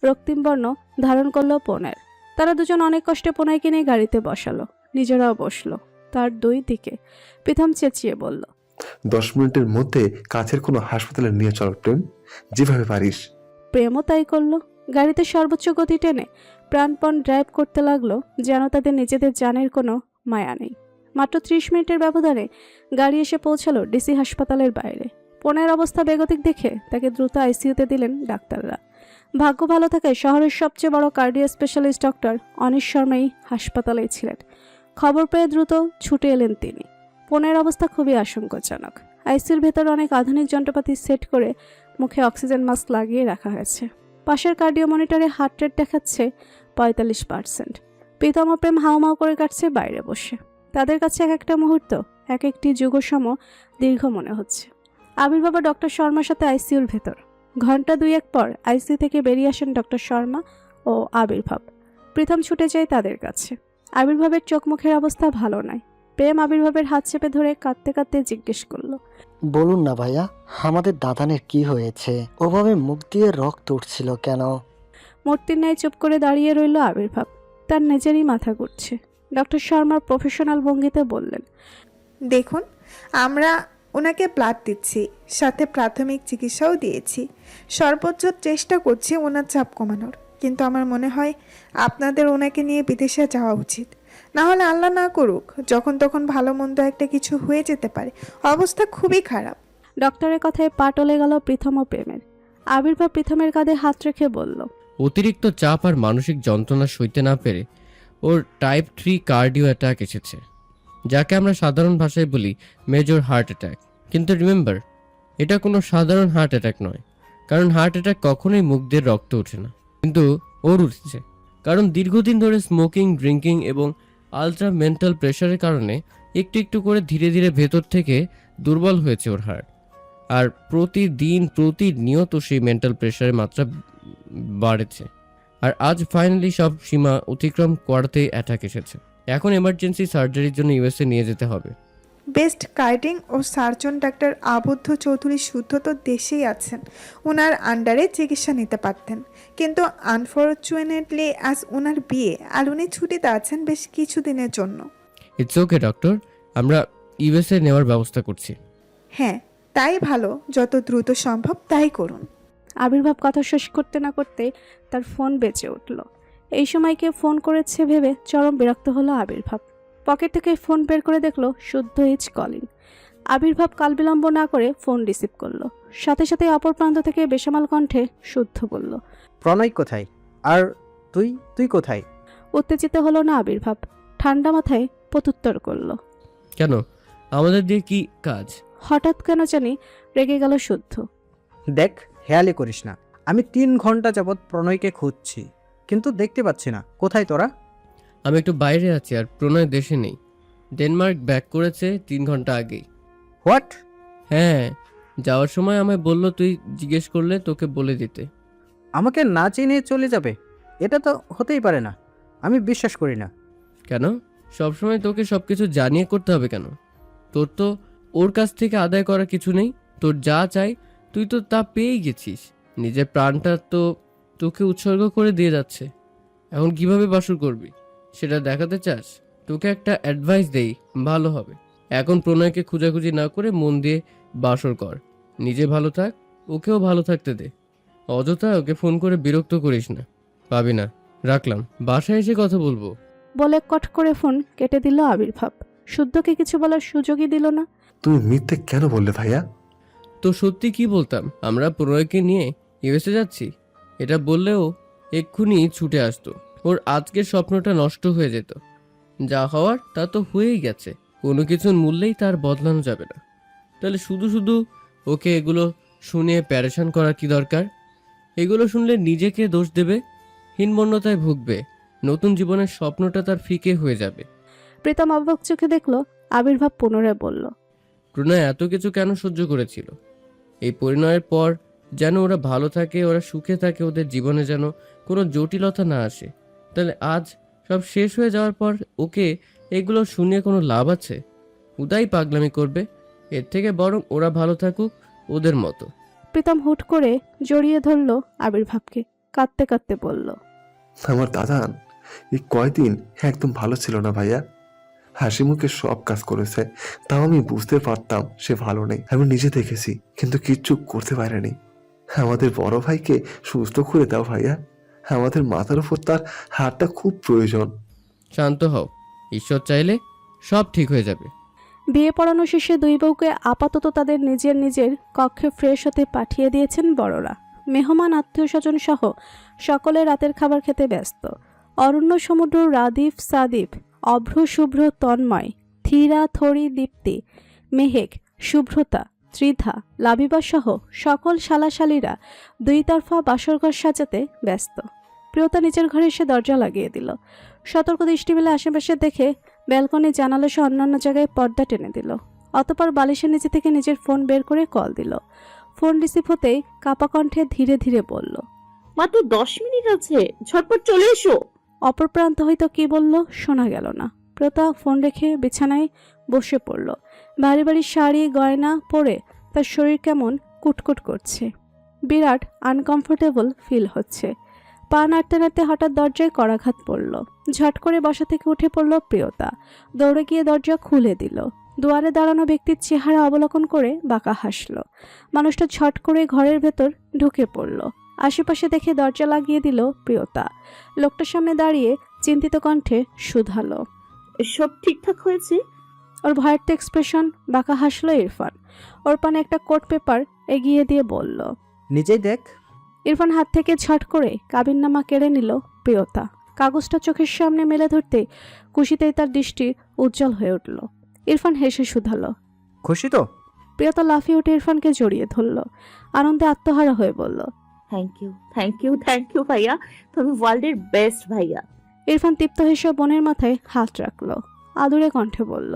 রক্তিম বর্ণ ধারণ করলো পোনের। তারা দুজন অনেক কষ্টে পোনাইকে নিয়ে গাড়িতে বসালো, নিজেরাও বসলো। তার দুই দিকে প্রথম চেঁচিয়ে বলল, 10 মিনিটের মধ্যে কাছের কোনো হাসপাতালে নিয়ে চল প্রেম, যেভাবে পারিস। প্রেমও তাই করলো। গাড়িতে সর্বোচ্চ গতি টেনে প্রাণপণ ড্রাইভ করতে লাগলো, যেন তাদের নিজেদের জানের কোনো মায়া নেই। মাত্র 30 মিনিটের ব্যবধানে গাড়ি এসে পৌঁছালো ডিসি হাসপাতালের বাইরে। পোনের অবস্থা বেগতিক দেখে তাকে দ্রুত আইসিইউতে দিলেন ডাক্তাররা। ভাগ্য ভালো থাকায় শহরের সবচেয়ে বড় কার্ডিও স্পেশালিস্ট ডক্টর অনিশ শর্মাই হাসপাতালেই ছিলেন। খবর পেয়ে দ্রুত ছুটে এলেন তিনি। পোনের অবস্থা খুবই আশঙ্কাজনক। আইসিইউর ভেতর অনেক আধুনিক যন্ত্রপাতি সেট করে মুখে অক্সিজেন মাস্ক লাগিয়ে রাখা হয়েছে। পাশের কার্ডিও মনিটরে হার্ট রেট দেখাচ্ছে 45%। প্রীতম ও প্রেম হাউমাউ করে কাটছে বাইরে বসে। তাদের কাছে এক একটা মুহূর্ত এক একটি যুগসম দীর্ঘ মনে হচ্ছে। আবির্ভাব ডক্টর শর্মার সাথে আইসিইউর ভেতর। ঘন্টা দুয়েক পর আইসিইউ থেকে বেরিয়ে আসেন ডক্টর শর্মা ও আবির্ভাব। প্রীতম ছুটে যায় তাদের কাছে। আবির্ভাবের চোখ মুখের অবস্থা ভালো নয়। প্রেম আবির্ভাবের হাত চেপে ধরে কাঁদতে কাঁদতে জিজ্ঞেস করলো, বলুন না ভাইয়া, আমাদের দাদানের কি হয়েছে? ওভাবে মুখ দিয়ে রক্ত উঠছিল কেন? মূর্তির ন্যায় চুপ করে দাঁড়িয়ে রইল আবির্ভাব। তার নিজেরই মাথা ঘুরছে। ডক্টর শর্মার প্রফেশনাল ভঙ্গিতে বললেন, দেখুন, আমরা ওনাকে ব্লাড দিচ্ছি, সাথে প্রাথমিক চিকিৎসাও দিয়েছি। সর্বোচ্চ চেষ্টা করছি ওনার চাপ কমানোর। কিন্তু আমার মনে হয় আপনাদের ওনাকে নিয়ে বিদেশে যাওয়া উচিত। না হলে আল্লাহ না করুক যখন তখন ভালো মন্দ একটা কিছু হয়ে যেতে পারে। অবস্থা খুবই খারাপ। ডক্টরের কথায় পা টলে গেল প্রীতম ও প্রেমের। আবির্ভাব প্রীতমের কাঁধে হাত রেখে বলল, অতিরিক্ত চাপ আর মানসিক যন্ত্রণা সইতে না পেরে ওর টাইপ 3 কার্ডিও অ্যাটাক এসেছে, যাকে আমরা সাধারণ ভাষায় বলি মেজর হার্ট অ্যাটাক। কিন্তু রিমেম্বার, এটা কোনো সাধারণ হার্ট অ্যাটাক নয়, কারণ হার্ট অ্যাটাক কখনোই মুখ দিয়ে রক্ত ওঠে না। কিন্তু ওর উঠছে, কারণ দীর্ঘদিন ধরে স্মোকিং, ড্রিঙ্কিং এবং আলট্রা মেন্টাল প্রেশারের কারণে একটু একটু করে ধীরে ধীরে ভেতর থেকে দুর্বল হয়েছে ওর হার্ট। আর প্রতিনিয়ত সেই মেন্টাল প্রেশারের মাত্রা বাড়েছে। আর আজ ফাইনালি সব সীমা অতিক্রম করাতেই অ্যাটাক এসেছে। এখন এমার্জেন্সি সার্জারির জন্য ইউএসএ নিয়ে যেতে হবে। বেস্ট কার্ডিং ও সার্জন ডাক্তার আবদ্ধ চৌধুরী শুদ্ধ তো দেশেই আছেন, ওনার আন্ডারে চিকিৎসা নিতে পারতেন। কিন্তু আনফর্চুনেটলি আজ ওনার বিয়ে, আর উনি ছুটিতে আছেন বেশ কিছুদিনের জন্য। ইটস ওকে ডক্টর, আমরা ইউএসএ নেওয়ার ব্যবস্থা করছি। হ্যাঁ, তাই ভালো, যত দ্রুত সম্ভব তাই করুন। আবির্ভাব কথা শেষ করতে না করতে তার ফোন বেজে উঠল। এই সময় কে ফোন করেছে ভেবে চরম বিরক্ত হলো আবির্ভাব। পকেট থেকে ফোন বের করে দেখলো শুদ্ধ ইজ কলিং। আবির্ভাব কাল বিলম্ব না করে ফোন রিসিভ করলো। সাথে সাথে অপর প্রান্ত থেকে বেসামাল কণ্ঠে শুদ্ধ বলল, প্রণয় কোথায়? আর তুই তুই কোথায়? উত্তেজিত হলো না আবির্ভাব। ঠান্ডা মাথায় প্রত্যুত্তর করলো, কেন, আমাদের দিয়ে কি কাজ? হঠাৎ কেন জানি রেগে গেল শুদ্ধ। দেখ, হেয়ালি করিস না। আমি 3 ঘন্টা যাবৎ প্রণয়কে খুঁজছি, কিন্তু দেখতে পাচ্ছি না। কোথায় তোরা? আমি একটু বাইরে আছি, আর প্রণয় দেশে নেই। ডেনমার্ক ব্যাক করেছে 3 ঘন্টা আগেই। হোয়াট? হ্যাঁ, যাওয়ার সময় আমায় বলল তুই জিজ্ঞেস করলে তোকে বলে দিতে। আমাকে না চিনে চলে যাবে? এটা তো হতেই পারে না, আমি বিশ্বাস করি না। কেন, সবসময় তোকে সবকিছু জানিয়ে করতে হবে কেন? তোর তো ওর কাছ থেকে আদায় করা কিছু নেই। তোর যা চাই তুই তো তা পেয়েই গেছিস। নিজের প্রাণটা তো তোকে উৎসর্গ করে দিয়ে যাচ্ছে। এখন কিভাবে বাসর করবি সেটা দেখাতে চাস? তোকে একটা অ্যাডভাইস দেই, ভালো হবে। এখন প্রণয়কে খুঁজাখুঁজি না করে মন দিয়ে বাসর কর। নিজে ভালো থাক, ওকেও ভালো থাকতে দে। অযথা ওকে ফোন করে বিরক্ত করিস না। পাবি না, রাখলাম, বাসায় এসে কথা বলবো। বলে কট করে ফোন কেটে দিল আবির্ভাব। শুদ্ধকে কিছু বলার সুযোগই দিল না। তুমি মিথ্যে কেন বললে ভাইয়া? তো সত্যি কি বলতাম, আমরা প্রণয়কে নিয়ে ইউএসএ যাচ্ছি এটা বললেও এক্ষুনি ছুটে আসতো। ওর আজকের স্বপ্নটা নষ্ট হয়ে যেত। যা হওয়ার তা তো হয়েই গেছে, কোনো কিছুর মূল্যেই তার বদলানো যাবে না। তাহলে শুধু শুধু ওকে এগুলো শুনিয়ে প্যারেশান করার কি দরকার? এগুলো শুনলে নিজেকে দোষ দেবে, হীনমন্যতায় ভুগবে, নতুন জীবনের স্বপ্নটা তার ফিকে হয়ে যাবে। প্রীতম অবাক চোখে দেখলো আবির্ভাব পুনরায় বলল, প্রণয় এত কিছু কেন সহ্য করেছিল? এই পরিণয়ের পর যেন ওরা ভালো থাকে, ওরা সুখে থাকে, ওদের জীবনে যেন কোনো জটিলতা না আসে। তাহলে আজ সব শেষ হয়ে যাওয়ার পর ওকে এগুলো শুনিয়ে কোনো লাভ আছে? উদাই পাগলামি করবে। এর থেকে বরং ওরা ভালো থাকুক ওদের মতো। প্রীতম হুট করে জড়িয়ে ধরল আবির্ভাবকে, কাঁদতে কাঁদতে বলল, আমার দাদান এই কয়দিন একদম ভালো ছিল না ভাইয়া। হাসি মুখে সব কাজ করেছে, তাও আমি বুঝতে পারতাম সে ভালো নেই। আমি নিজে দেখেছি, কিন্তু কিচ্ছু করতে পারেনি। আমাদের বড় ভাইকে সুস্থ করে দাও ভাইয়া। আমাদের মাথার উপর তার হাতটা খুব প্রয়োজন। শান্ত হও, ঈশ্বর চাইলে সব ঠিক হয়ে যাবে। বিয়ে পড়ানো শেষে দুই বউকে আপাতত তাদের নিজের নিজের কক্ষে ফ্রেশ হতে পাঠিয়ে দিয়েছেন বড়রা। মেহমান আত্মীয় স্বজন সহ সকলে রাতের খাবার খেতে ব্যস্ত। অরণ্য, সমুদ্র, রাদীপ, সাদীপ, অভ্র, শুভ্র, তন্ময়, থিরা, থরি, দীপ্তি, মেহেক, শুভ্রতা, ত্রিধা, লাবিবা সহ সকল শালাশালীরা দুই তরফা বাসরঘর সাজাতে ব্যস্ত। প্রিয়তা নিজের ঘরে এসে দরজা লাগিয়ে দিল। সতর্ক দৃষ্টি মেলে আশেপাশে দেখে ব্যালকনি, জানালা সহ অন্যান্য জায়গায় পর্দা টেনে দিল। অতঃপর বালিশের নিচে থেকে নিজের ফোন বের করে কল দিল। ফোন রিসিভ হতেই কাপা কণ্ঠে ধীরে ধীরে বলল, মাত্র 10 মিনিট আছে, ঝটপট চলে এসো। অপর প্রান্ত হয়তো কি বলল শোনা গেল না। প্রিয়তা ফোন রেখে বিছানায় বসে পড়ল। ভারী ভারী শাড়ি গয়না পরে তার শরীর কেমন কুটকুট করছে। বিরাট আনকমফোর্টেবল ফিল হচ্ছে। পা নাড়তে নাড়তে হঠাৎ দরজায় করাঘাত পড়ল। ঝট করে বসা থেকে উঠে পড়ল প্রিয়তা। দৌড়ে গিয়ে দরজা খুলে দিল। দুয়ারে দাঁড়ানো ব্যক্তির চেহারা অবলোকন করে বাঁকা হাসল। মানুষটা ঝট করে ঘরের ভেতর ঢুকে পড়ল। আশেপাশে দেখে দরজা লাগিয়ে দিল প্রিয়তা। লোকটার সামনে দাঁড়িয়ে চিন্তিত কণ্ঠে শুধালো, সব ঠিকঠাক হয়েছে? ওর ভয়ের এক্সপ্রেশন বাঁকা হাসলো ইরফান। ওর পানে একটা কোট পেপার এগিয়ে দিয়ে বলল, নিজেই দেখ। ইরফান হাত থেকে ঝট করে কাবিননামা কেড়ে নিল প্রিয়তা। কাগজটা চোখের সামনে মেলে ধরতে খুশিতেই তার দৃষ্টি উজ্জ্বল হয়ে উঠল। ইরফান হেসে শুধালো, খুশি তো? প্রিয়তা লাফিয়ে উঠে ইরফানকে জড়িয়ে ধরল। আনন্দে আত্মহারা হয়ে বলল, thank you, thank you, thank you ভাইয়া, তুমি ওয়ার্ল্ডের বেস্ট ভাইয়া। ইরফান তৃপ্ত হেসে বোনের মাথায় হাত রাখলো। আদুরে কণ্ঠে বলল,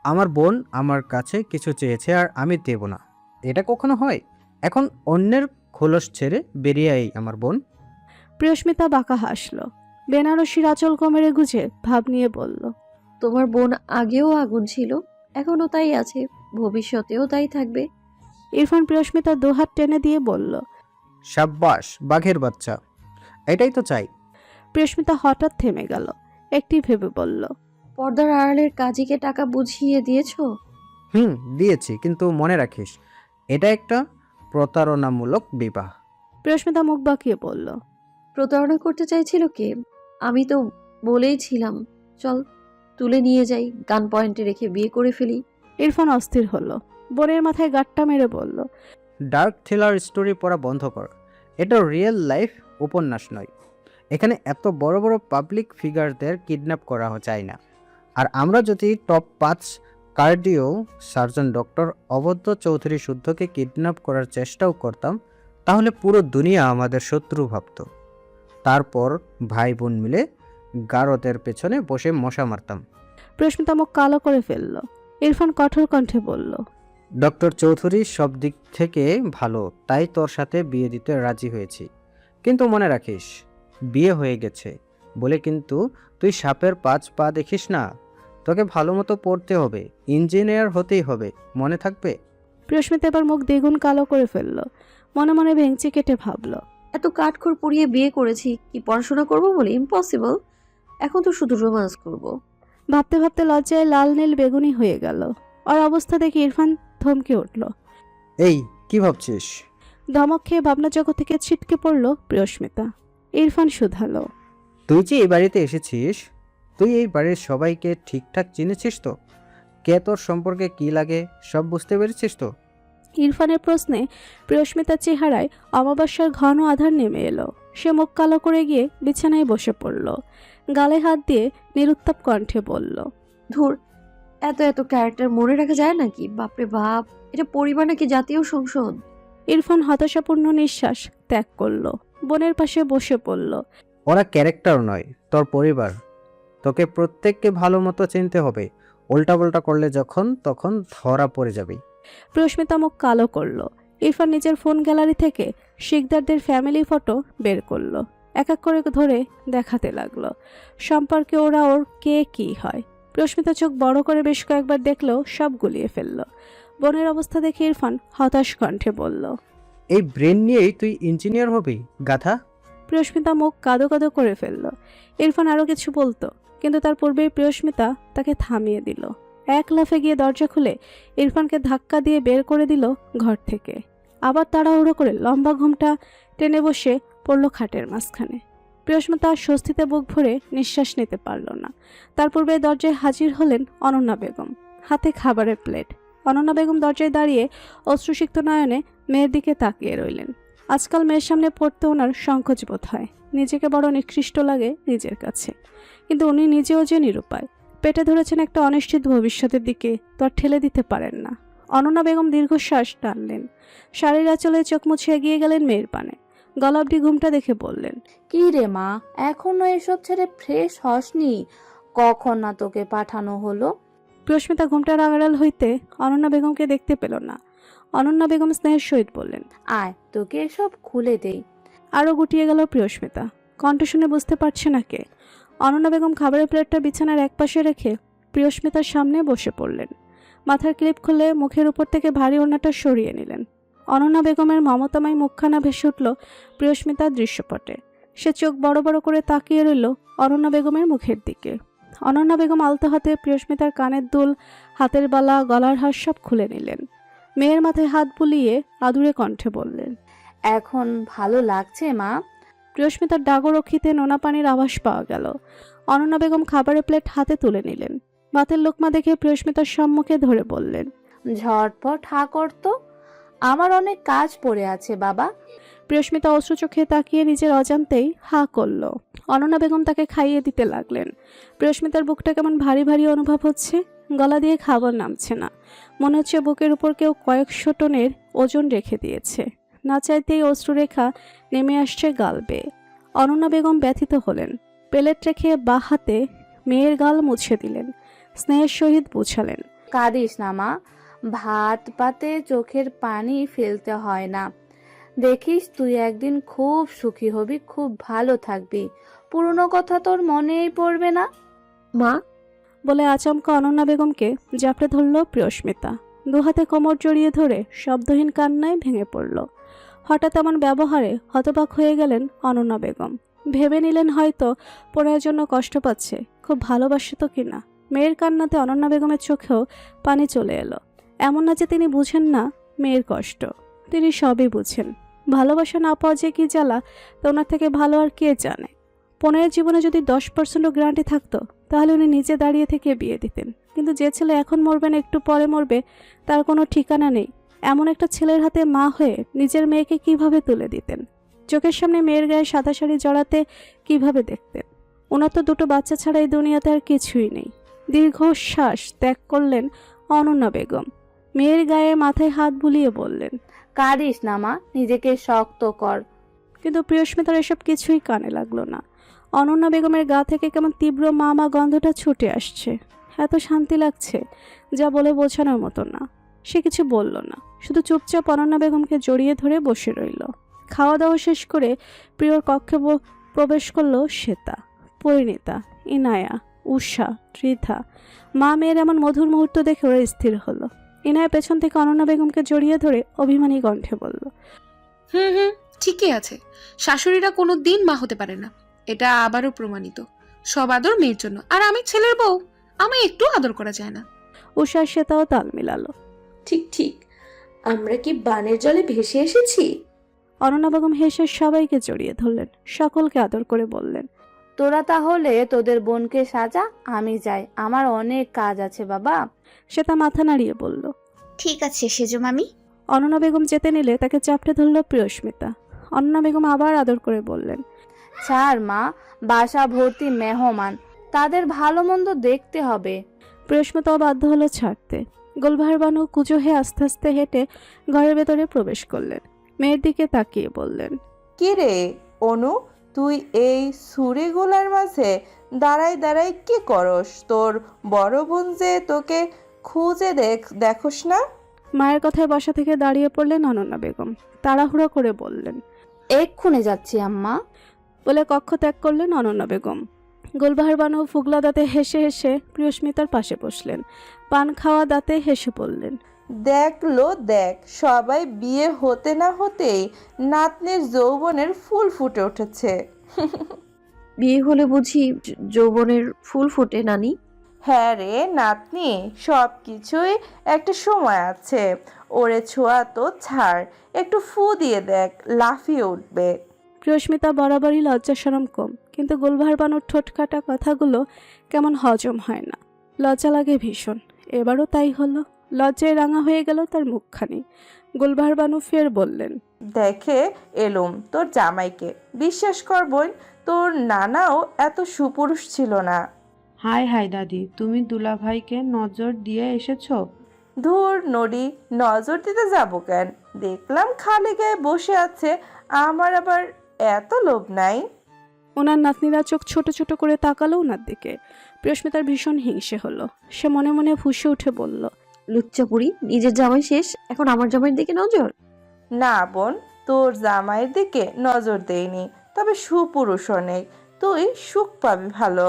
আমার বোন আমার কাছে কিছু চেয়েছে আর আমি দেব না, এটা কখনো হয়? এখন অন্যের খোলস ছেড়ে বেরিয়ে আই আমার বোন। প্রিয়স্মিতা বাঁকা হাসলো। বেনারসির আঁচল কোমরে গুজে ভাব নিয়ে বলল, তোমার বোন আগেও আগুন ছিল, এখনো তাই আছে, ভবিষ্যতেও তাই থাকবে। ইরফান প্রিয়স্মিতার দুহাত টেনে দিয়ে বলল, সাব্বাস বাঘের বাচ্চা, এটাই তো চাই। প্রিয়স্মিতা হঠাৎ থেমে গেল। একটি ভেবে বলল, পর্দার আড়ালের কাজীকে টাকা বুঝিয়ে দিয়েছো? দিয়েছি, কিন্তু মনে রাখিস এটা একটা প্রতারণামূলক বিবাহ। প্রিয়স্মিতা মুখ বাঁকিয়ে বলল, প্রতারণা করতে চাইছিল কে? আমি তো বলেই ছিলাম, চল তুলে নিয়ে যাই, গান পয়েন্টে রেখে বিয়ে করে ফেলি। ইরফান অস্থির হলো। বোনের মাথায় গাঁটটা মেরে বলল, ডার্ক থ্রিলার স্টোরি পড়া বন্ধ কর, এটা রিয়েল লাইফ উপন্যাস নয়। এখানে এত বড় বড় পাবলিক ফিগারদের কিডন্যাপ করা যায় না। আর আমরা যদি টপ 5 কার্ডিও সার্জন ডক্টর অবদ্ধ চৌধুরী শুদ্ধকে কিডন্যাপ করার চেষ্টাও করতাম, তাহলে পুরো দুনিয়া আমাদের শত্রু ভাবত। তারপর ভাই বোন মিলে গারদের পেছনে বসে মশা মারতাম। প্রিয়স্মিতা মুখ কালো করে ফেলল। ইরফান কঠোর কণ্ঠে বলল, ডক্টর চৌধুরী সব দিক থেকে ভালো, তাই তোর সাথে বিয়ে দিতে রাজি হয়েছি। কিন্তু মনে রাখিস, বিয়ে হয়ে গেছে বলে কিন্তু তুই সাপের 5 পা দেখিস না। তোকে ভালো মতো পড়তে হবে, ইঞ্জিনিয়ার হতেই হবে, মনে থাকবে। প্রিয়স্মিতা এবার মুখ দ্বিগুণ কালো করে ফেলল। মনে মনে ভেঙচি কেটে ভাবল, এত কাঠখড় পুড়িয়ে বিয়ে করেছি কি পড়াশোনা করব বলে? ইম্পসিবল। এখন তো শুধু রোম্যান্স করব। ভাবতে ভাবতে লজ্জায় লাল নীল বেগুনি হয়ে গেল। ওর অবস্থা দেখে ইরফান থমকে উঠল। এই কি ভাবছিস? ধমক খেয়ে ভাবনা জগৎ থেকে ছিটকে পড়ল প্রিয়স্মিতা। ইরফান শুধালো, তুই যে এই বাড়িতে এসেছিস, তুই এই বাড়ির সবাইকে ঠিকঠাক চিনেছিস তো? কে তোর সম্পর্কে কি লাগে সব বুঝতে পেরেছিস তো? ইরফানের প্রশ্নে প্রিয়স্মিতার চেহারায় অমাবস্যার ঘন আধার নেমে এলো। সে মুখ কালো করে গিয়ে বিছানায় বসে পড়ল। গালে হাত দিয়ে নিরুত্তাপ কণ্ঠে বলল, ধুর, এত এত ক্যারেক্টার মনে রাখা যায় নাকি? বাপরে বাপ, এটা পরিবার নাকি জাতীয় সংসদ? ইরফান হতাশাপূর্ণ নিঃশ্বাস ত্যাগ করল। বোনের পাশে বসে পড়ল। ওরা ক্যারেক্টার নয়, তোর পরিবার। তোকে প্রত্যেককে ভালো মতো চিনতে হবে, উল্টাপাল্টা করলে যখন তখন ধরা পড়ে যাবে। প্রিয়স্মিতা মুখ কালো করল। ইরফান নিজের ফোন গ্যালারি থেকে শিকদারদের ফ্যামিলি ফটো বের করলো, এক এক করে ধরে দেখাতে লাগলো। সম্পর্কে ওরা ওর কে কি হয়। প্রস্মিতা চোখ বড় করে বেশ কয়েকবার দেখলেও সব গুলিয়ে ফেলল। বোনের অবস্থা দেখে ইরফান হতাশ কণ্ঠে বলল, এই ব্রেন নিয়েই তুই ইঞ্জিনিয়ার হবি গাধা। প্রিয়স্মিতা মুখ কাদো কাদো করে ফেলল। ইরফান আরও কিছু বলতো, কিন্তু তার পূর্বেই প্রিয়স্মিতা তাকে থামিয়ে দিল। এক লাফে গিয়ে দরজা খুলে ইরফানকে ধাক্কা দিয়ে বের করে দিল ঘর থেকে। আবার তাড়াহুড়ো করে লম্বা ঘুমটা টেনে বসে পড়ল খাটের মাঝখানে। প্রিয়স্মিতা স্বস্তিতে বুক ভরে নিঃশ্বাস নিতে পারল না। তার পূর্বে দরজায় হাজির হলেন অনন্যা বেগম, হাতে খাবারের প্লেট। অনন্যা বেগম দরজায় দাঁড়িয়ে অশ্রুসিক্ত নয়নে মেয়ের দিকে তাকিয়ে রইলেন। আজকাল মেয়ের সামনে পড়তে ওনার সংকোচ বোধ হয়, নিজেকে বড় নিকৃষ্ট লাগে নিজের কাছে। কিন্তু উনি নিজেও যে নিরুপায়, পেটে ধরেছেন একটা অনিশ্চিত ভবিষ্যতের দিকে, তো আর ঠেলে দিতে পারেন না। অনন্যা বেগম দীর্ঘশ্বাস টানলেন, শাড়ির আঁচলে চোখ মুছে এগিয়ে গেলেন মেয়ের পানে। গলা অবধি ঘুমটা দেখে বললেন, কি রে মা, এখনো এসব ছেড়ে ফ্রেশ হসনি? কখন না তোকে পাঠানো হলো? প্রিয়স্মিতা ঘুমটার আড়াল হইতে অনন্যা বেগমকে দেখতে পেল না। অনন্যা বেগম স্নেহের সহিত বললেন, আয় তোকে এসব খুলে দেই। আরও গুটিয়ে গেল প্রিয়স্মিতা, কণ্ঠ শুনে বুঝতে পারছে না কে। অনন্যা বেগম খাবারের প্লেটটা বিছানার একপাশে রেখে প্রিয়স্মিতার সামনে বসে পড়লেন। মাথার ক্লিপ খুলে মুখের উপর থেকে ভারী ওড়নাটা সরিয়ে নিলেন। অনন্যা বেগমের মমতাময় মুখখানা ভেসে উঠল প্রিয়স্মিতার দৃশ্যপটে। সে চোখ বড় বড় করে তাকিয়ে রইল অনন্যা বেগমের মুখের দিকে। অনন্যা বেগম আলতো হাতে প্রিয়স্মিতার কানের দুল, হাতের বালা, গলার হার সব খুলে নিলেন। মেয়ের মাথায় হাত বুলিয়ে আদুরে কণ্ঠে বললেন, এখন ভালো লাগছে মা? প্রিয়স্মিতার ডাগরক্ষিতে নোনা পানির আভাস পাওয়া গেল। অনন্যা বেগম খাবারের প্লেট হাতে তুলে নিলেন। ভাতের লোকমা দেখে প্রিয়স্মিতার সম্মুখে ধরে বললেন, ঝটপট হা করতো, আমার অনেক কাজ পড়ে আছে বাবা। প্রিয়স্মিতা অশ্রু চোখে তাকিয়ে নিজের অজান্তেই হা করল। অনন্যা বেগম তাকে খাইয়ে দিতে লাগলেন। প্রিয়স্মিতার বুকটা কেমন ভারী ভারী অনুভব হচ্ছে, গলা দিয়ে খাবার নামছে না। মনে হচ্ছে বুকের উপর কেউ কয়েকশো টনের ওজন রেখে দিয়েছে। না চাইতেই অশ্রুরেখা নেমে আসছে গাল বেয়ে। অনন্যা বেগম ব্যথিত হলেন। প্লেট রেখে বাঁ হাতে মেয়ের গাল মুছে দিলেন, স্নেহের সহিত বুঝালেন, কাঁদিস না মা, ভাত পাতে চোখের পানি ফেলতে হয় না। দেখিস তুই একদিন খুব সুখী হবি, খুব ভালো থাকবি। পুরনো কথা তোর মনেই পড়বে না মা। বলে আচমকা অনন্যা বেগমকে জাপড়ে ধরল প্রিয়স্মিতা। দুহাতে কোমর জড়িয়ে ধরে শব্দহীন কান্নায় ভেঙে পড়ল। হঠাৎ এমন ব্যবহারে হতবাক হয়ে গেলেন অনন্যা বেগম। ভেবে নিলেন হয়তো পড়ার জন্য কষ্ট পাচ্ছে, খুব ভালোবাসে তো কিনা। মেয়ের কান্নাতে অনন্যা বেগমের চোখেও পানি চলে এলো। এমন না যে তিনি বুঝেন না মেয়ের কষ্ট, তিনি সবই বুঝেন। ভালোবাসা না পাওয়া যে কি জ্বালা, তো ওনার থেকে ভালো আর কে জানে। পনের জীবনে যদি 10% গ্যারান্টি থাকতো, তাহলে উনি নিজে দাঁড়িয়ে থেকে বিয়ে দিতেন। কিন্তু যে ছেলে এখন মরবে না একটু পরে মরবে, তার কোনো ঠিকানা নেই। এমন একটা ছেলের হাতে মা হয়ে নিজের মেয়েকে কিভাবে তুলে দিতেন? চোখের সামনে মেয়ের গায়ে সাদা শাড়ি জড়াতে কিভাবে দেখতেন? ওনার তো দুটো বাচ্চা ছাড়া এই দুনিয়াতে আর কিছুই নেই। দীর্ঘশ্বাস ত্যাগ করলেন অনন্যা বেগম। মেয়ের গায়ে মাথায় হাত বুলিয়ে বললেন, কাঁদিস না মা, নিজেকে শক্ত কর। কিন্তু প্রিয়স্মিতার এসব কিছুই কানে লাগলো না। অনন্যা বেগমের গা থেকে কেমন তীব্র মা গন্ধটা ছুটে আসছে। এত শান্তি লাগছে যা বলে বোঝানোর মতো না। সে কিছু বলল না, শুধু চুপচাপ অনন্যা বেগমকে জড়িয়ে ধরে বসে রইল। খাওয়া দাওয়া শেষ করে প্রিয়র কক্ষে প্রবেশ করলো শ্বেতা, পরিণীতা, ইনায়া, উষা, ত্রিধা। মা মেয়ের এমন মধুর মুহূর্ত দেখে ওরা স্থির হলো। ইনায়া পেছন থেকে অনন্যা বেগমকে জড়িয়ে ধরে অভিমানী কণ্ঠে বলল, হুম, ঠিকই আছে। শাশুড়িরা কোনো দিন মা হতে পারে না, এটা আবারও প্রমাণিত। সব আদর মেয়ের জন্য, আর আমি ছেলের বউ, আমি একটু আদর করা যায় না। উষা শ্বেতাও তাল মিলালো, ঠিক ঠিক, আমরা কি বানের জলে ভেসে এসেছি? অনন্যা বেগম হেসে সবাইকে জড়িয়ে ধরলেন, সকলকে আদর করে বললেন, তোরা তাহলে তোদের বোনকে সাজা, আমি যাই, আমার অনেক কাজ আছে বাবা। শ্বেতা মাথা নাড়িয়ে বলল, ঠিক আছে সেজো মামি। অনন্যা বেগম যেতে নিলে তাকে চাপড়ে ধরল প্রিয়স্মিতা। অনন্যা বেগম আবার আদর করে বললেন, ছাড় মা, বাসা ভর্তি মেহমান, তাদের ভালো মন্দ দেখতে হবে। প্রিয়স্মিতাও বাধ্য হলো ছাড়তে। গোলভার বানু কুজো হয়ে আস্তে আস্তে হেঁটে ঘরের ভেতরে প্রবেশ করলেন। মেয়ের দিকে তাকিয়ে বললেন, কি রে অনু, তুই এই সুরে গোলার মাঝে দাঁড়াই দাঁড়াই কি করস? তোর বড় বোন যে তোকে খুঁজে দেখোস না? মায়ের কথায় বসা থেকে দাঁড়িয়ে পড়লেন অনন্যা বেগম। তাড়াহুড়ো করে বললেন, এক্ষুনি যাচ্ছি আম্মা। বলে কক্ষ ত্যাগ করলেন অনন্যা বেগম। গুলবাহার বানু ফুগলা দাঁতে হেসে হেসে প্রিয়স্মিতার পাশে বসলেন। পান খাওয়া দাঁতে হেসে বললেন, দেখলো দেখ, সবাই বিয়ে হতে না হতেই নাতনির যৌবনের ফুল ফুটে উঠেছে। বিয়ে হলে বুঝি যৌবনের ফুল ফোটে নানি? হ্যাঁ রে নাতনি, সব কিছুই একটা সময় আছে। ওরে ছোঁয়া তো ছাড়, একটু ফু দিয়ে দেখ, লাফিয়ে উঠবে। প্রিয়স্মিতা বরাবরই লজ্জা শরম কম, কিন্তু গুলবাহার বানুর ঠোঁট কাটা কথাগুলো কেমন হজম হয় না। লজ্জা লাগে ভীষণ। এবারও তাই হলো। লজ্জায় রাঙা হয়ে গেল তার মুখখানি। গুলবাহার বানু ফের বললেন, দেখে এলুম তোর জামাইকে। বিশ্বাস কর বোন, তোর নানাও এত সুপুরুষ ছিল না। হাই হাই দাদি, তুমি দুলাভাইকে নজর দিয়ে এসেছো? ধুর নড়ি, নজর দিতে যাব কেন? দেখলাম খালি গায়ে বসে আছে, আমার আবার এত লোভ নাই। ওনার নাতনিরা চোখ ছোট ছোট করে তাকালো ওনার দিকে। প্রিয়স্মিতার ভীষণ হিংসে হলো। সে মনে মনে ফুঁসে উঠে বলল, লুচ্চাপুরি, নিজের জামাই শেষ, এখন আমার জামাইয়ের দিকে নজর? না বোন, তোর জামাইয়ের দিকে নজর দেইনি, তবে সুপুরুষ অনেক, তুই সুখ পাবি ভালো।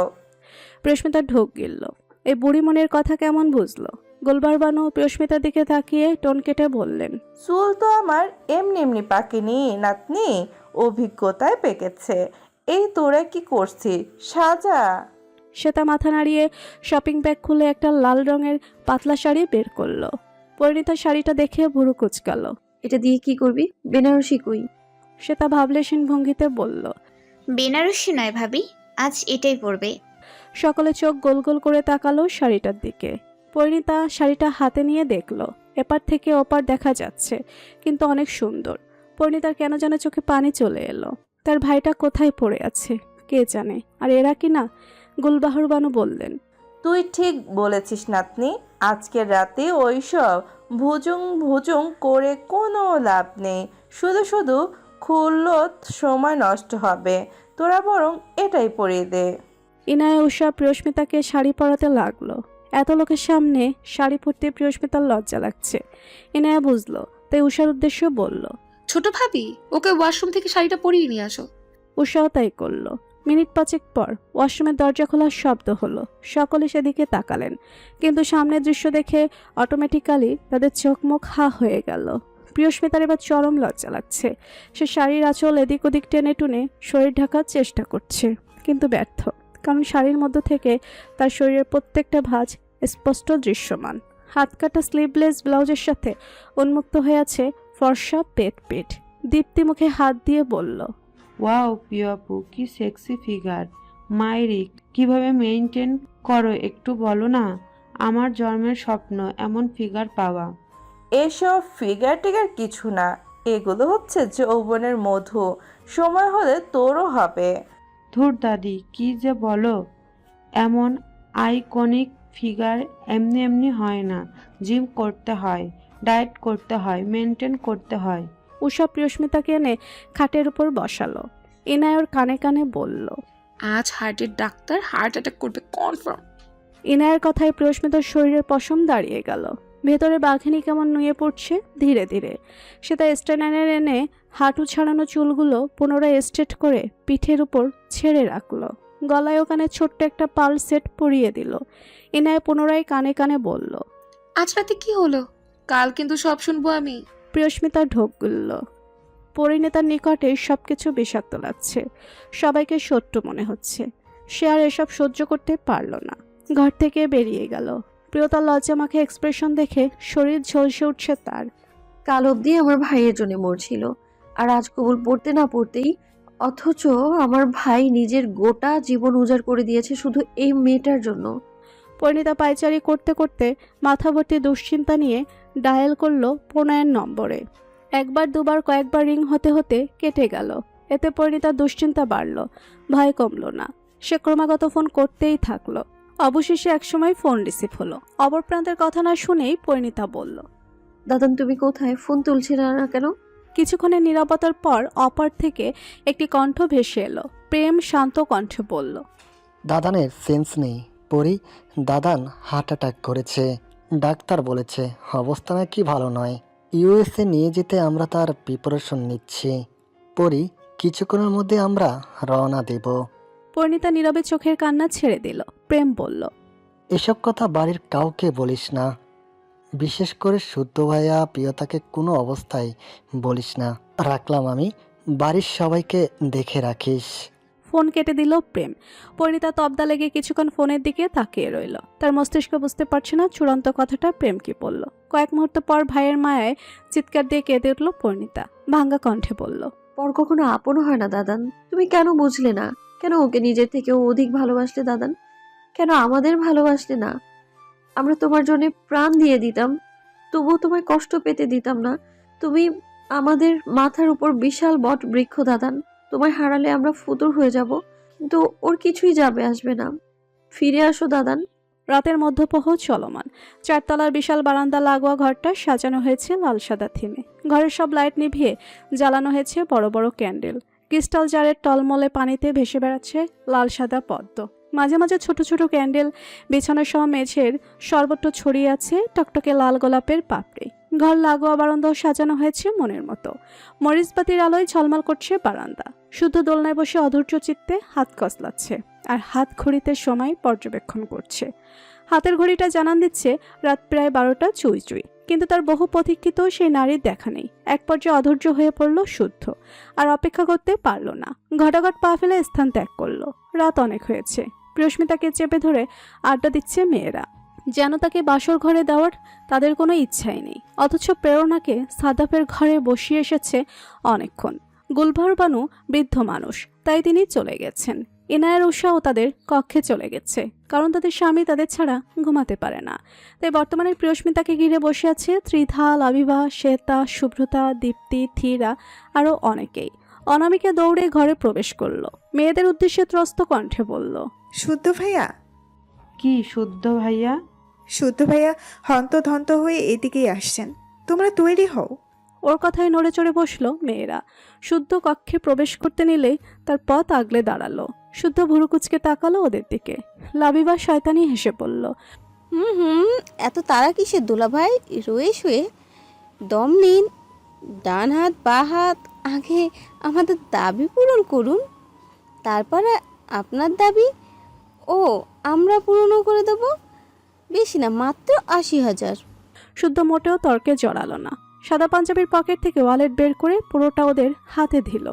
প্রিয়স্মিতার ঢোক গিলল। এই বুড়ি মনের কথা কেমন বুঝলো? গোলবার বানু প্রিয়স্মিতার দিকে তাকিয়ে টোন কেটে বললেন, চুল তো আমার এমনি এমনি পাকেনি নাতনি, অভিজ্ঞতায় পেকেছে। এই তোরা কি করছিস, সাজা। শ্বেতা মাথা নাড়িয়ে শপিং ব্যাগ খুলে একটা লাল রঙের পাতলা শাড়ি বের করলো। পরিণীতা শাড়িটা দেখে ভুরু কুচকাল। এটা দিয়ে কি করবি? বেনারসি কই? শ্বেতা ভাবলেশীন ভঙ্গিতে বলল, বেনারসি নয় ভাবি, আজ এটাই পরবে। সকলে চোখ গোল গোল করে তাকালো শাড়িটার দিকে। পরিণীতা শাড়িটা হাতে নিয়ে দেখলো। এপার থেকে ওপার দেখা যাচ্ছে, কিন্তু অনেক সুন্দর। পরিণীতার কেন যেন চোখে পানি চলে এলো। তার ভাইটা কোথায় পড়ে আছে কে জানে, আর এরা কি না? গুলবাহার বানু বললেন, তুই ঠিক বলেছিস নাতনি, আজকের রাতে ওইসব ভুজুং ভুজুং করে কোনো লাভ নেই, শুধু শুধু খুললত সময় নষ্ট হবে। তোরা বরং এটাই পরিয়ে দে। ইনায়া উষা প্রিয়স্মিতাকে শাড়ি পরাতে লাগলো। এত লোকের সামনে শাড়ি পরতে প্রিয়স্মিতার লজ্জা লাগছে। ইনায়া বুঝলো, তাই উষার উদ্দেশ্য বলল, ছোট ভাবি, ওকে ওয়াশরুম থেকে শাড়িটা পরিয়ে নিয়ে আসো। উষাও তাই করলো। মিনিট পাঁচেক পর ওয়াশরুমের দরজা খোলার শব্দ হলো। সকলে সেদিকে তাকালেন, কিন্তু সামনের দৃশ্য দেখে অটোমেটিক্যালি তাদের চোখ মুখ হা হয়ে গেল। প্রিয়স্মিতার এবার চরম লজ্জা লাগছে। সে শাড়ির আঁচল এদিক ওদিক টেনে টুনে শরীর ঢাকার চেষ্টা করছে, কিন্তু ব্যর্থ। কারণ শাড়ির মধ্য থেকে তার শরীরের প্রত্যেকটা ভাঁজ স্পষ্ট দৃশ্যমান। হাত কাটা স্লিভলেস ব্লাউজের সাথে উন্মুক্ত হয়ে আছে ফর্সা পেট। দীপ্তি মুখে হাত দিয়ে বলল, ওয়াও প্রিয় আপু, কি সেক্সি ফিগার। মায়েরি কিভাবে মেইনটেন করো একটু বলো না? আমার জন্মের স্বপ্ন এমন ফিগার পাওয়া। এসব ফিগার টিগার কিছু না, এগুলো হচ্ছে যৌবনের মধু, সময় হলে তোরও হবে। ধুর দাদি, কি যে বলো। এমন আইকনিক ফিগার এমনি এমনি হয় না, জিম করতে হয়, ডায়েট করতে হয়, মেনটেন করতে হয়। উষা প্রিয়স্মিতাকে এনে খাটের উপর বসালো। ইনায়র কানে কানে বলল, আজ হার্টের ডাক্তার হার্ট অ্যাটাক করবে কনফার্ম। ইনায়ের কথায় প্রিয়স্মিতার শরীরের পশম দাঁড়িয়ে গেল। ভেতরে বাঘিনী কেমন নুয়ে পড়ছে ধীরে ধীরে। সে তার স্ট্যান্ডারে এনে হাঁটু ছাড়ানো চুলগুলো পুনরায় স্ট্রেট করে পিঠের উপর ছেড়ে রাখলো। গলায় ওখানে ছোট্ট একটা পাল সেট পরিয়ে দিল। ইনায় পুনরায় কানে কানে বলল, আজ রাতে কি হলো? কাল কিন্তু সব শুনবো আমি। প্রিয়স্মিতা ঢোক গিলল। পরিণীতার নিকটে সবকিছু বিষাক্ত লাগছে, সবাইকে শত্রু মনে হচ্ছে। সে আর এসব সহ্য করতে পারল না, ঘর থেকে বেরিয়ে গেল। প্রিয়তার লজ্জা মাখে এক্সপ্রেশন দেখে শরীর ঝলসে উঠছে তার। কাল অবধি আমার ভাইয়ের জন্য মরছিল, আর আজ কবুল পড়তে না পড়তেই, অথচ আমার ভাই নিজের গোটা জীবন উজাড় করে দিয়েছে শুধু এই মেয়েটার জন্য। পরিণীতা পায়চারি করতে করতে মাথা ভর্তি দুশ্চিন্তা নিয়ে ডায়াল করলো প্রণয়ের নম্বরে। একবার দুবার কয়েকবার রিং হতে হতে কেটে গেল। এতে পরিণীতার দুশ্চিন্তা বাড়ল, ভয় কমলো না। সে ক্রমাগত ফোন করতেই থাকলো। অবশেষে একসময় ফোন রিসিভ হলো। অপর প্রান্তের কথা না শুনেই পরিণীতা বলল, দাদান তুমি কোথায়? ফোন তুলছিল না কেন? কিছুক্ষণের নীরবতার পর অপর থেকে একটি কণ্ঠ ভেসে এলো। প্রেম শান্ত কণ্ঠে বলল, দাদানের সেন্স নেই পরি, দাদান হার্ট অ্যাটাক করেছে। ডাক্তার বলেছে অবস্থা নাকি ভালো নয়। ইউএসএ নিয়ে যেতে আমরা তার প্রিপারেশন নিচ্ছি। পরি, কিছুক্ষণের মধ্যে আমরা রওনা দেব। পরিণীতা নীরবে চোখের কান্না ছেড়ে দিল। প্রেম বলল, এসব কথা বাড়ির কাউকে বলিস না, বিশেষ করে শুদ্ধ ভাইয়া প্রিয়তাকে কোনো অবস্থায় বলিস না। রাখলাম আমি, বাড়ির সবাইকে দেখে রাখিস। ফোন কেটে দিল প্রেম। পরিণীতা তবদা লেগে কিছুক্ষণ ফোনের দিকে তাকিয়ে রইল। তার মস্তিষ্ক বুঝতে পারছে না চূড়ান্ত কথাটা প্রেম কি বলল। কয়েক মুহূর্ত পর ভাইয়ের মায়ায় চিৎকার দিয়ে কেঁদে উঠল পরিণীতা। ভাঙ্গা কণ্ঠে বলল, পর কখনো আপনও হয় না দাদান। তুমি কেন বুঝলে না? কেন ওকে নিজের থেকেও অধিক ভালোবাসলে দাদান? কেন আমাদের ভালোবাসলে না? আমরা তোমার জন্য প্রাণ দিয়ে দিতাম, তবুও তোমায় কষ্ট পেতে দিতাম না। তুমি আমাদের মাথার উপর বিশাল বট বৃক্ষ দাদান। তোমায় হারালে আমরা ফুতুর হয়ে যাব, কিন্তু ওর কিছুই যাবে আসবে না। ফিরে আসো দাদান। রাতের মধ্যপ্রহর চলমান। 4 তলার বিশাল বারান্দা লাগোয়া ঘরটা সাজানো হয়েছে লাল সাদা থিমে। ঘরের সব লাইট নিভিয়ে জ্বালানো হয়েছে বড় বড় ক্যান্ডেল। ক্রিস্টাল জারের টলমলে পানিতে ভেসে বেড়াচ্ছে লাল সাদা পদ্ম। মাঝে মাঝে ছোট ছোট ক্যান্ডেল বিছানার সহ মেঝের সর্বত্র ছড়িয়ে আছে টকটকে লাল গোলাপের পাপড়ি। ঘর লাগোয়া বারান্দাও সাজানো হয়েছে মনের মতো। মরিচবাতির আলোয় ঝলমল করছে বারান্দা। শুধু দোলনায় বসে অধৈর্য চিত্তে হাত কসলাচ্ছে আর হাত ঘড়িতে সময় পর্যবেক্ষণ করছে। হাতের ঘড়িটা জানান দিচ্ছে রাত প্রায় 12টা চুই চুই, কিন্তু তার বহু প্রতীক্ষিত সেই নারীর দেখা নেই। এক পর্যায়ে অধৈর্য হয়ে পড়ল শুদ্ধ, আর অপেক্ষা করতে পারল না। ঘটাঘট পা ফেলে স্থান ত্যাগ করলো। রাত অনেক হয়েছে। প্রিয়স্মিতাকে চেপে ধরে আড্ডা দিচ্ছে মেয়েরা, যেন তাকে বাসর ঘরে দেওয়ার তাদের কোনো ইচ্ছাই নেই। অথচ প্রেরণাকে সাদাফের ঘরে বসিয়ে এসেছে অনেকক্ষণ। গুলভার বানু বৃদ্ধ মানুষ, তাই তিনি চলে গেছেন। ইনায়ের উষাও তাদের কক্ষে চলে গেছে, কারণ তাদের স্বামী তাদের ছাড়া ঘুমাতে পারে না। তাই বর্তমানে প্রিয়স্মিতাকে ঘিরে বসে আছে ত্রিধা, লাবিবা, শ্বেতা, শুভ্রতা, দীপ্তি, থিরা আরও অনেকেই। অনামিকা দৌড়ে ঘরে প্রবেশ করলো। মেয়েদের উদ্দেশ্যে ত্রস্ত কণ্ঠে বলল, শুদ্ধ ভাইয়া। কি শুদ্ধ ভাইয়া? শুদ্ধ ভাইয়া হন্তধন্ত হয়ে এদিকেই আসছেন, তোমরা তৈরি হও। ওর কথায় নড়ে চড়ে বসলো মেয়েরা। শুদ্ধ কক্ষে প্রবেশ করতে নিলেই তার পথ আগলে দাঁড়ালো। শুদ্ধ ভুরুকুচকে তাকালো ওদের দিকে। লাবিবা শয়তানি হেসে পড়ল, এত তারা কিসের দুলা ভাই? রয়ে শুয়ে দম নিন, ডান হাত বা হাত। আগে আমাদের দাবি পূরণ করুন, তারপরে আপনার দাবি ও আমরা পূরণও করে দেব। বেশি না, মাত্র 80,000। শুদ্ধ মোটেও তর্কে জড়ালো না। সাদা পাঞ্জাবির পকেট থেকে ওয়ালেট বের করে পুরোটা ওদের হাতে দিল।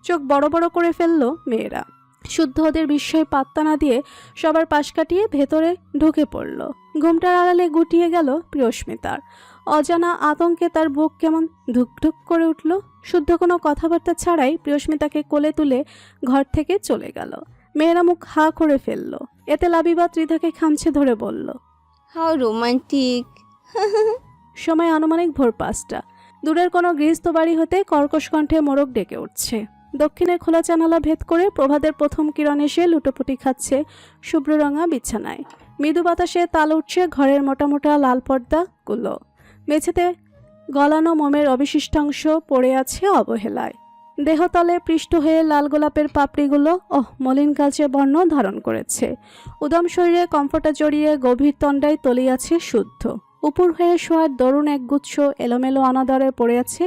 চোখ বড় বড় করে ফেললো মেয়েরা। শুদ্ধ ওদের বিস্ময়ে পাত্তা না দিয়ে সবার পাশ কাটিয়ে ভেতরে ঢুকে পড়ল। ঘুমটার আড়ালে গুটিয়ে গেল প্রিয়স্মিতার। অজানা আতঙ্কে তার বুক কেমন ধুকধুক করে উঠল। শুদ্ধ কোনো কথাবার্তা ছাড়াই প্রিয়স্মিতাকে কোলে তুলে ঘর থেকে চলে গেল। মেয়েরা মুখ হা করে ফেলল। এতে লাবিবা ত্রিধাকে খামছে ধরে বলল, হাউ রোমান্টিক। সময় আনুমানিক ভোর 5টা। দূরের কোনো গৃহস্থ বাড়ি হতে কর্কশ কণ্ঠে মোরগ ডেকে উঠছে। দক্ষিণে খোলা জানালা ভেদ করে প্রভাতের প্রথম কিরণ এসে লুটোপুটি খাচ্ছে শুভ্ররঙা বিছানায়। মৃদু বাতাসে তাল উঠছে ঘরের মোটা মোটা লাল পর্দাগুলো। মেঝেতে গলানো মোমের অবশিষ্টাংশ পড়ে আছে অবহেলায়। দেহতলে পৃষ্ঠ হয়ে লাল গোলাপের পাপড়িগুলো মলিন কালচে বর্ণ ধারণ করেছে। উদম শরীরে কমফোর্টা জড়িয়ে গভীর তন্ডায় তলিয়ে আছে শুদ্ধ। উপর হয়ে শোয়ার দরুণ একগুচ্ছ এলোমেলো অনাদরে পড়ে আছে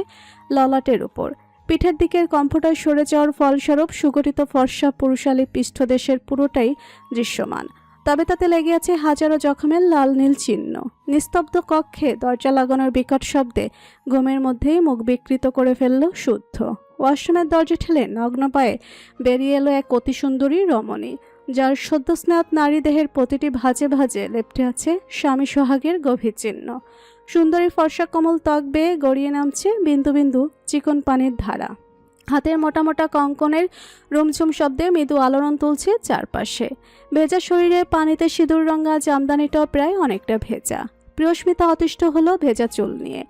ললাটের উপর। পিঠের দিকের কমফোর্টায় সরে যাওয়ার ফলস্বরূপ সুগঠিত ফর্সা পুরুষালী পৃষ্ঠদেশের পুরোটাই দৃশ্যমান। তবে তাতে লেগে আছে হাজারো জখমের লাল নীল চিহ্ন। নিস্তব্ধ কক্ষে দরজা লাগানোর বিকট শব্দে ঘুমের মধ্যেই মুখ বিকৃত করে ফেলল শুদ্ধ। ওয়াশরুমের দরজা ঠেলে নগ্ন পায়ে বেরিয়ে এলো এক অতি সুন্দরী রমণী, যার সদ্যস্নাত নারী দেহের প্রতিটি ভাঁজে ভাঁজে লেপ্টে আছে স্বামী সোহাগের গভীর চিহ্ন। সুন্দরী ফর্সা কোমল ত্বক বেয়ে গড়িয়ে নামছে বিন্দু বিন্দু চিকন পানির ধারা। হাতের মোটা মোটা কঙ্কনের রুমঝুম শব্দে মৃদু আলোড়ন তুলছে চারপাশে। ভেজা শরীরে পানিতে সিঁদুর রঙা জামদানিটাও প্রায় অনেকটা ভেজা। প্রিয়স্মিতা অতিষ্ঠ হলো ভেজা চুল নিয়ে।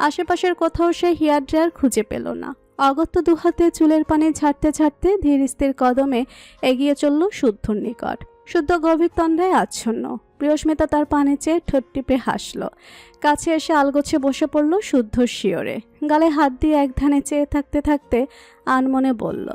আশেপাশের কোথাও সে হেয়ার ড্রায়ার খুঁজে পেল না। অগত্য দুহাতে চুলের পানি ঝাড়তে ঝাড়তে ধীর স্থির কদমে এগিয়ে চলল শুদ্ধর নিকট। শুদ্ধ গভীর তন্দ্রায় আচ্ছন্ন। প্রিয়স্মিতা তার পানে চেয়ে ঠোঁট টিপে হাসল। কাছে এসে আলগোছে বসে পড়ল শুদ্ধ শিয়রে। গালে হাত দিয়ে এক ধ্যানে চেয়ে থাকতে থাকতে আনমনে বলল,